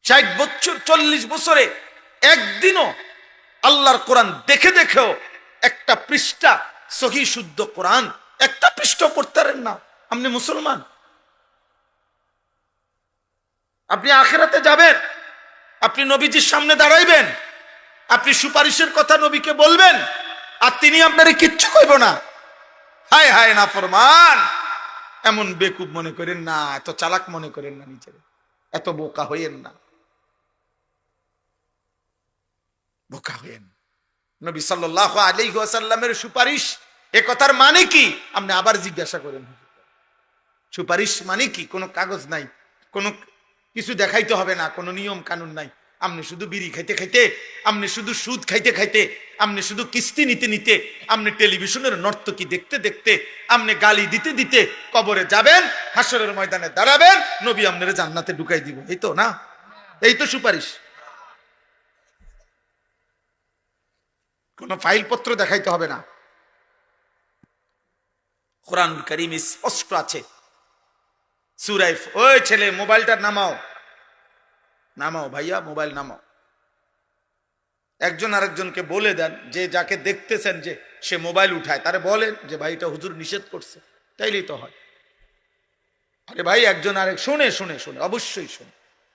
60 বছর 40 বছরে একদিনও আল্লাহর কোরআন দেখে দেখেও একটা পৃষ্ঠা সহি শুদ্ধ কোরআন একটা পৃষ্ঠা পড়তে পারেন না, আপনি মুসলমান? আপনি আখিরাতে যাবেন, আপনি নবীজির সামনে দাঁড়াইবেন, আপনি সুপারিশের কথা নবীকে বলবেন, আর তিনি আপনারে কিচ্ছু কইব না। হায় হায় নাফরমান, এমন বেকুব মনে করেন না, এত চালাক মনে করেন না, নিজের এত বোকা হইয়েন না, বোকা হইয়েন। নবী সাল্লাল্লাহু আলাইহি ওয়াসাল্লামের সুপারিশ, এ কথার মানে কি? আপনি আবার জিজ্ঞাসা করেন, সুপারিশ মানে কি? কোনো কাগজ নাই, কোনো কিছু দেখাইতে হবে না, কোনো নিয়ম কানুন নাই, আপনি শুধু বিড়ি খাইতে খাইতে, আপনি শুধু সুদ খাইতে খাইতে, আপনি শুধু কিস্তি নিতে নিতে, আপনি টেলিভিশনের নর্তকী দেখতে দেখতে, আপনি গালি দিতে দিতে কবরে যাবেন, হাসরের ময়দানে দাঁড়াবেন, নবী আপনারে জান্নাতে ঢুকাই দিব, এই তো না? এই তো সুপারিশ। কোনো ফাইল পত্র দেখাইতে হবে না। কোরআনুল কারীম স্পষ্ট আছে। সূরা ওই ছেলে মোবাইলটা নামাও, নামাও ভাইয়া, মোবাইল নামাও। একজন আরেকজনকে বলে দেন, যে যাকে দেখতেছেন যে সে মোবাইল উঠায়, তারে বলেন যে ভাই এটা হুজুর নিষেধ করছে, তাইলেই তো হয়। আরে ভাই একজন আরেক শুনে শুনে শুনে অবশ্যই শুনে।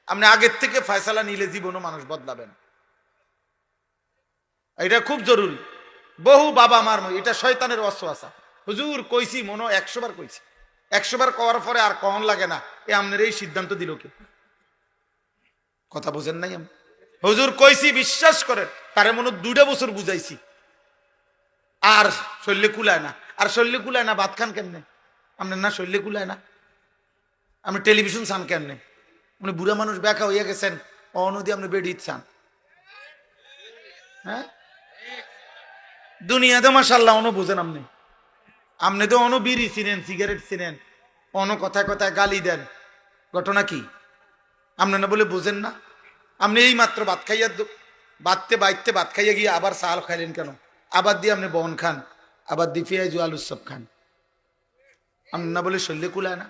আপনি আগের থেকে ফয়সালা নিলে জীবনও মানুষ বদলাবেন, এটা খুব জরুরি। বহু বাবা মার এটা শয়তানের ওয়াসওয়াসা। হুজুর কইছি মনো 100 বার কইছি, 100 বার কওয়ার পরে আর কখন লাগে না, এ আপনার এই সিদ্ধান্ত দিল কে? কথা বুঝেন নাই? আমি হুজুর কইছি বিশ্বাস করেন, তারে মনে 2টা বছর বুঝাইছি, আর শরীরে কুলায় না। আর শরীরে কুলায় না, ভাত খান কেমনে? আপনার না শরীরে কুলায় না, আপনি টেলিভিশন চান কেমনে? মানে বুড়া মানুষ ব্যাকা হইয়া গেছেন, অনদি আপনি বেডি চান। হ্যাঁ, দুনিয়াতে মাশাআল্লাহ অন বুঝেন আপনি। আপনি তো অন বিড়ি চিনেন, সিগারেট চিনেন, অন কথায় কথায় গালি দেন। ঘটনা কি? আপনি না বলে বুঝেন না? আপনি এই মাত্র ভাত খাইয়া বাইতে ভাত খাইয়া গিয়ে আবার চাল খাইলেন কেন? আবার দিয়ে আপনি বন খান, আবার দিয়ে পেঁয়াজ আলুর সব খান। আপনি না বলে শরীরে কুলায় না?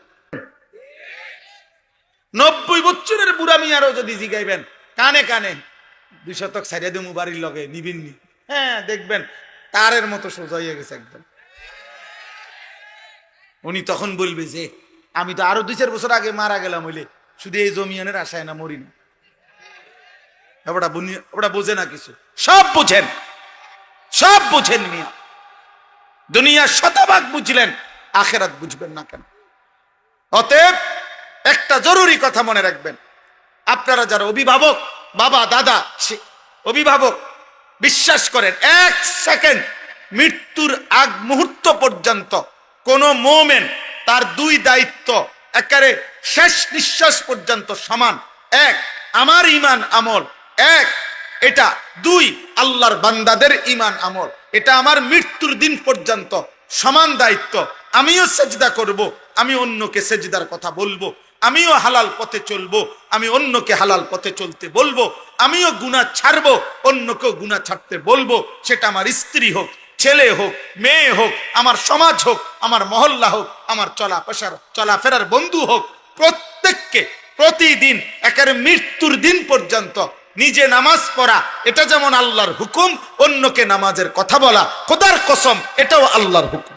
90 বছরের বুড়া মিয়ারও যদি জিগাইবেন কানে কানে 2 শতক ছাড়িয়ে দেবো বাড়ির লগে নিবিননি, হ্যাঁ দেখবেন তারের মতো সোজা হয়ে গেছে একদম। উনি তখন বলবে যে আমি তো আরো 2-4 বছর আগে মারা গেলাম, হইলে শুধু এই জমিয়ানের আশায় না মরি না। ওটা বোঝে না কিছু, সব বুঝেন, সব বুঝেন মিয়া। দুনিয়া শতভাগ বুঝলেন, আখেরাত বুঝবেন না কেন? অতএব একটা জরুরি কথা মনে রাখবেন, আপনারা যারা অভিভাবক, বাবা দাদা অভিভাবক, বিশ্বাস করেন 1 সেকেন্ড মৃত্যুর আগ মুহূর্ত পর্যন্ত কোন মোমেন তার 2 দায়িত্ব একেবারে শেষ নিঃশ্বাস পর্যন্ত সমান। 1 আমার ঈমান আমল, 1 এটা 2 আল্লাহর বান্দাদের ঈমান আমল। এটা আমার মৃত্যুর দিন পর্যন্ত সমান দায়িত্ব। আমিও সেজদা করব, আমি অন্যকে সেজদার কথা বলবো, আমিও হালাল পথে চলবো, আমি অন্যকে হালাল পথে চলতে বলবো, আমিও গুনাহ ছাড়বো, অন্যকেও গুনাহ ছাড়তে বলবো। সেটা আমার স্ত্রী হোক, ছেলে হোক, মেয়ে হোক, আমার সমাজ হোক, আমার মহল্লা হোক, আমার চলাফেরার বন্ধু হোক, প্রত্যেককে প্রতিদিন একেবারে মৃত্যুর দিন পর্যন্ত নিজে নামাজ পড়া, এটা যেমন আল্লাহর হুকুম, অন্যকে নামাজের কথা বলা খোদার কসম এটাও আল্লাহর হুকুম।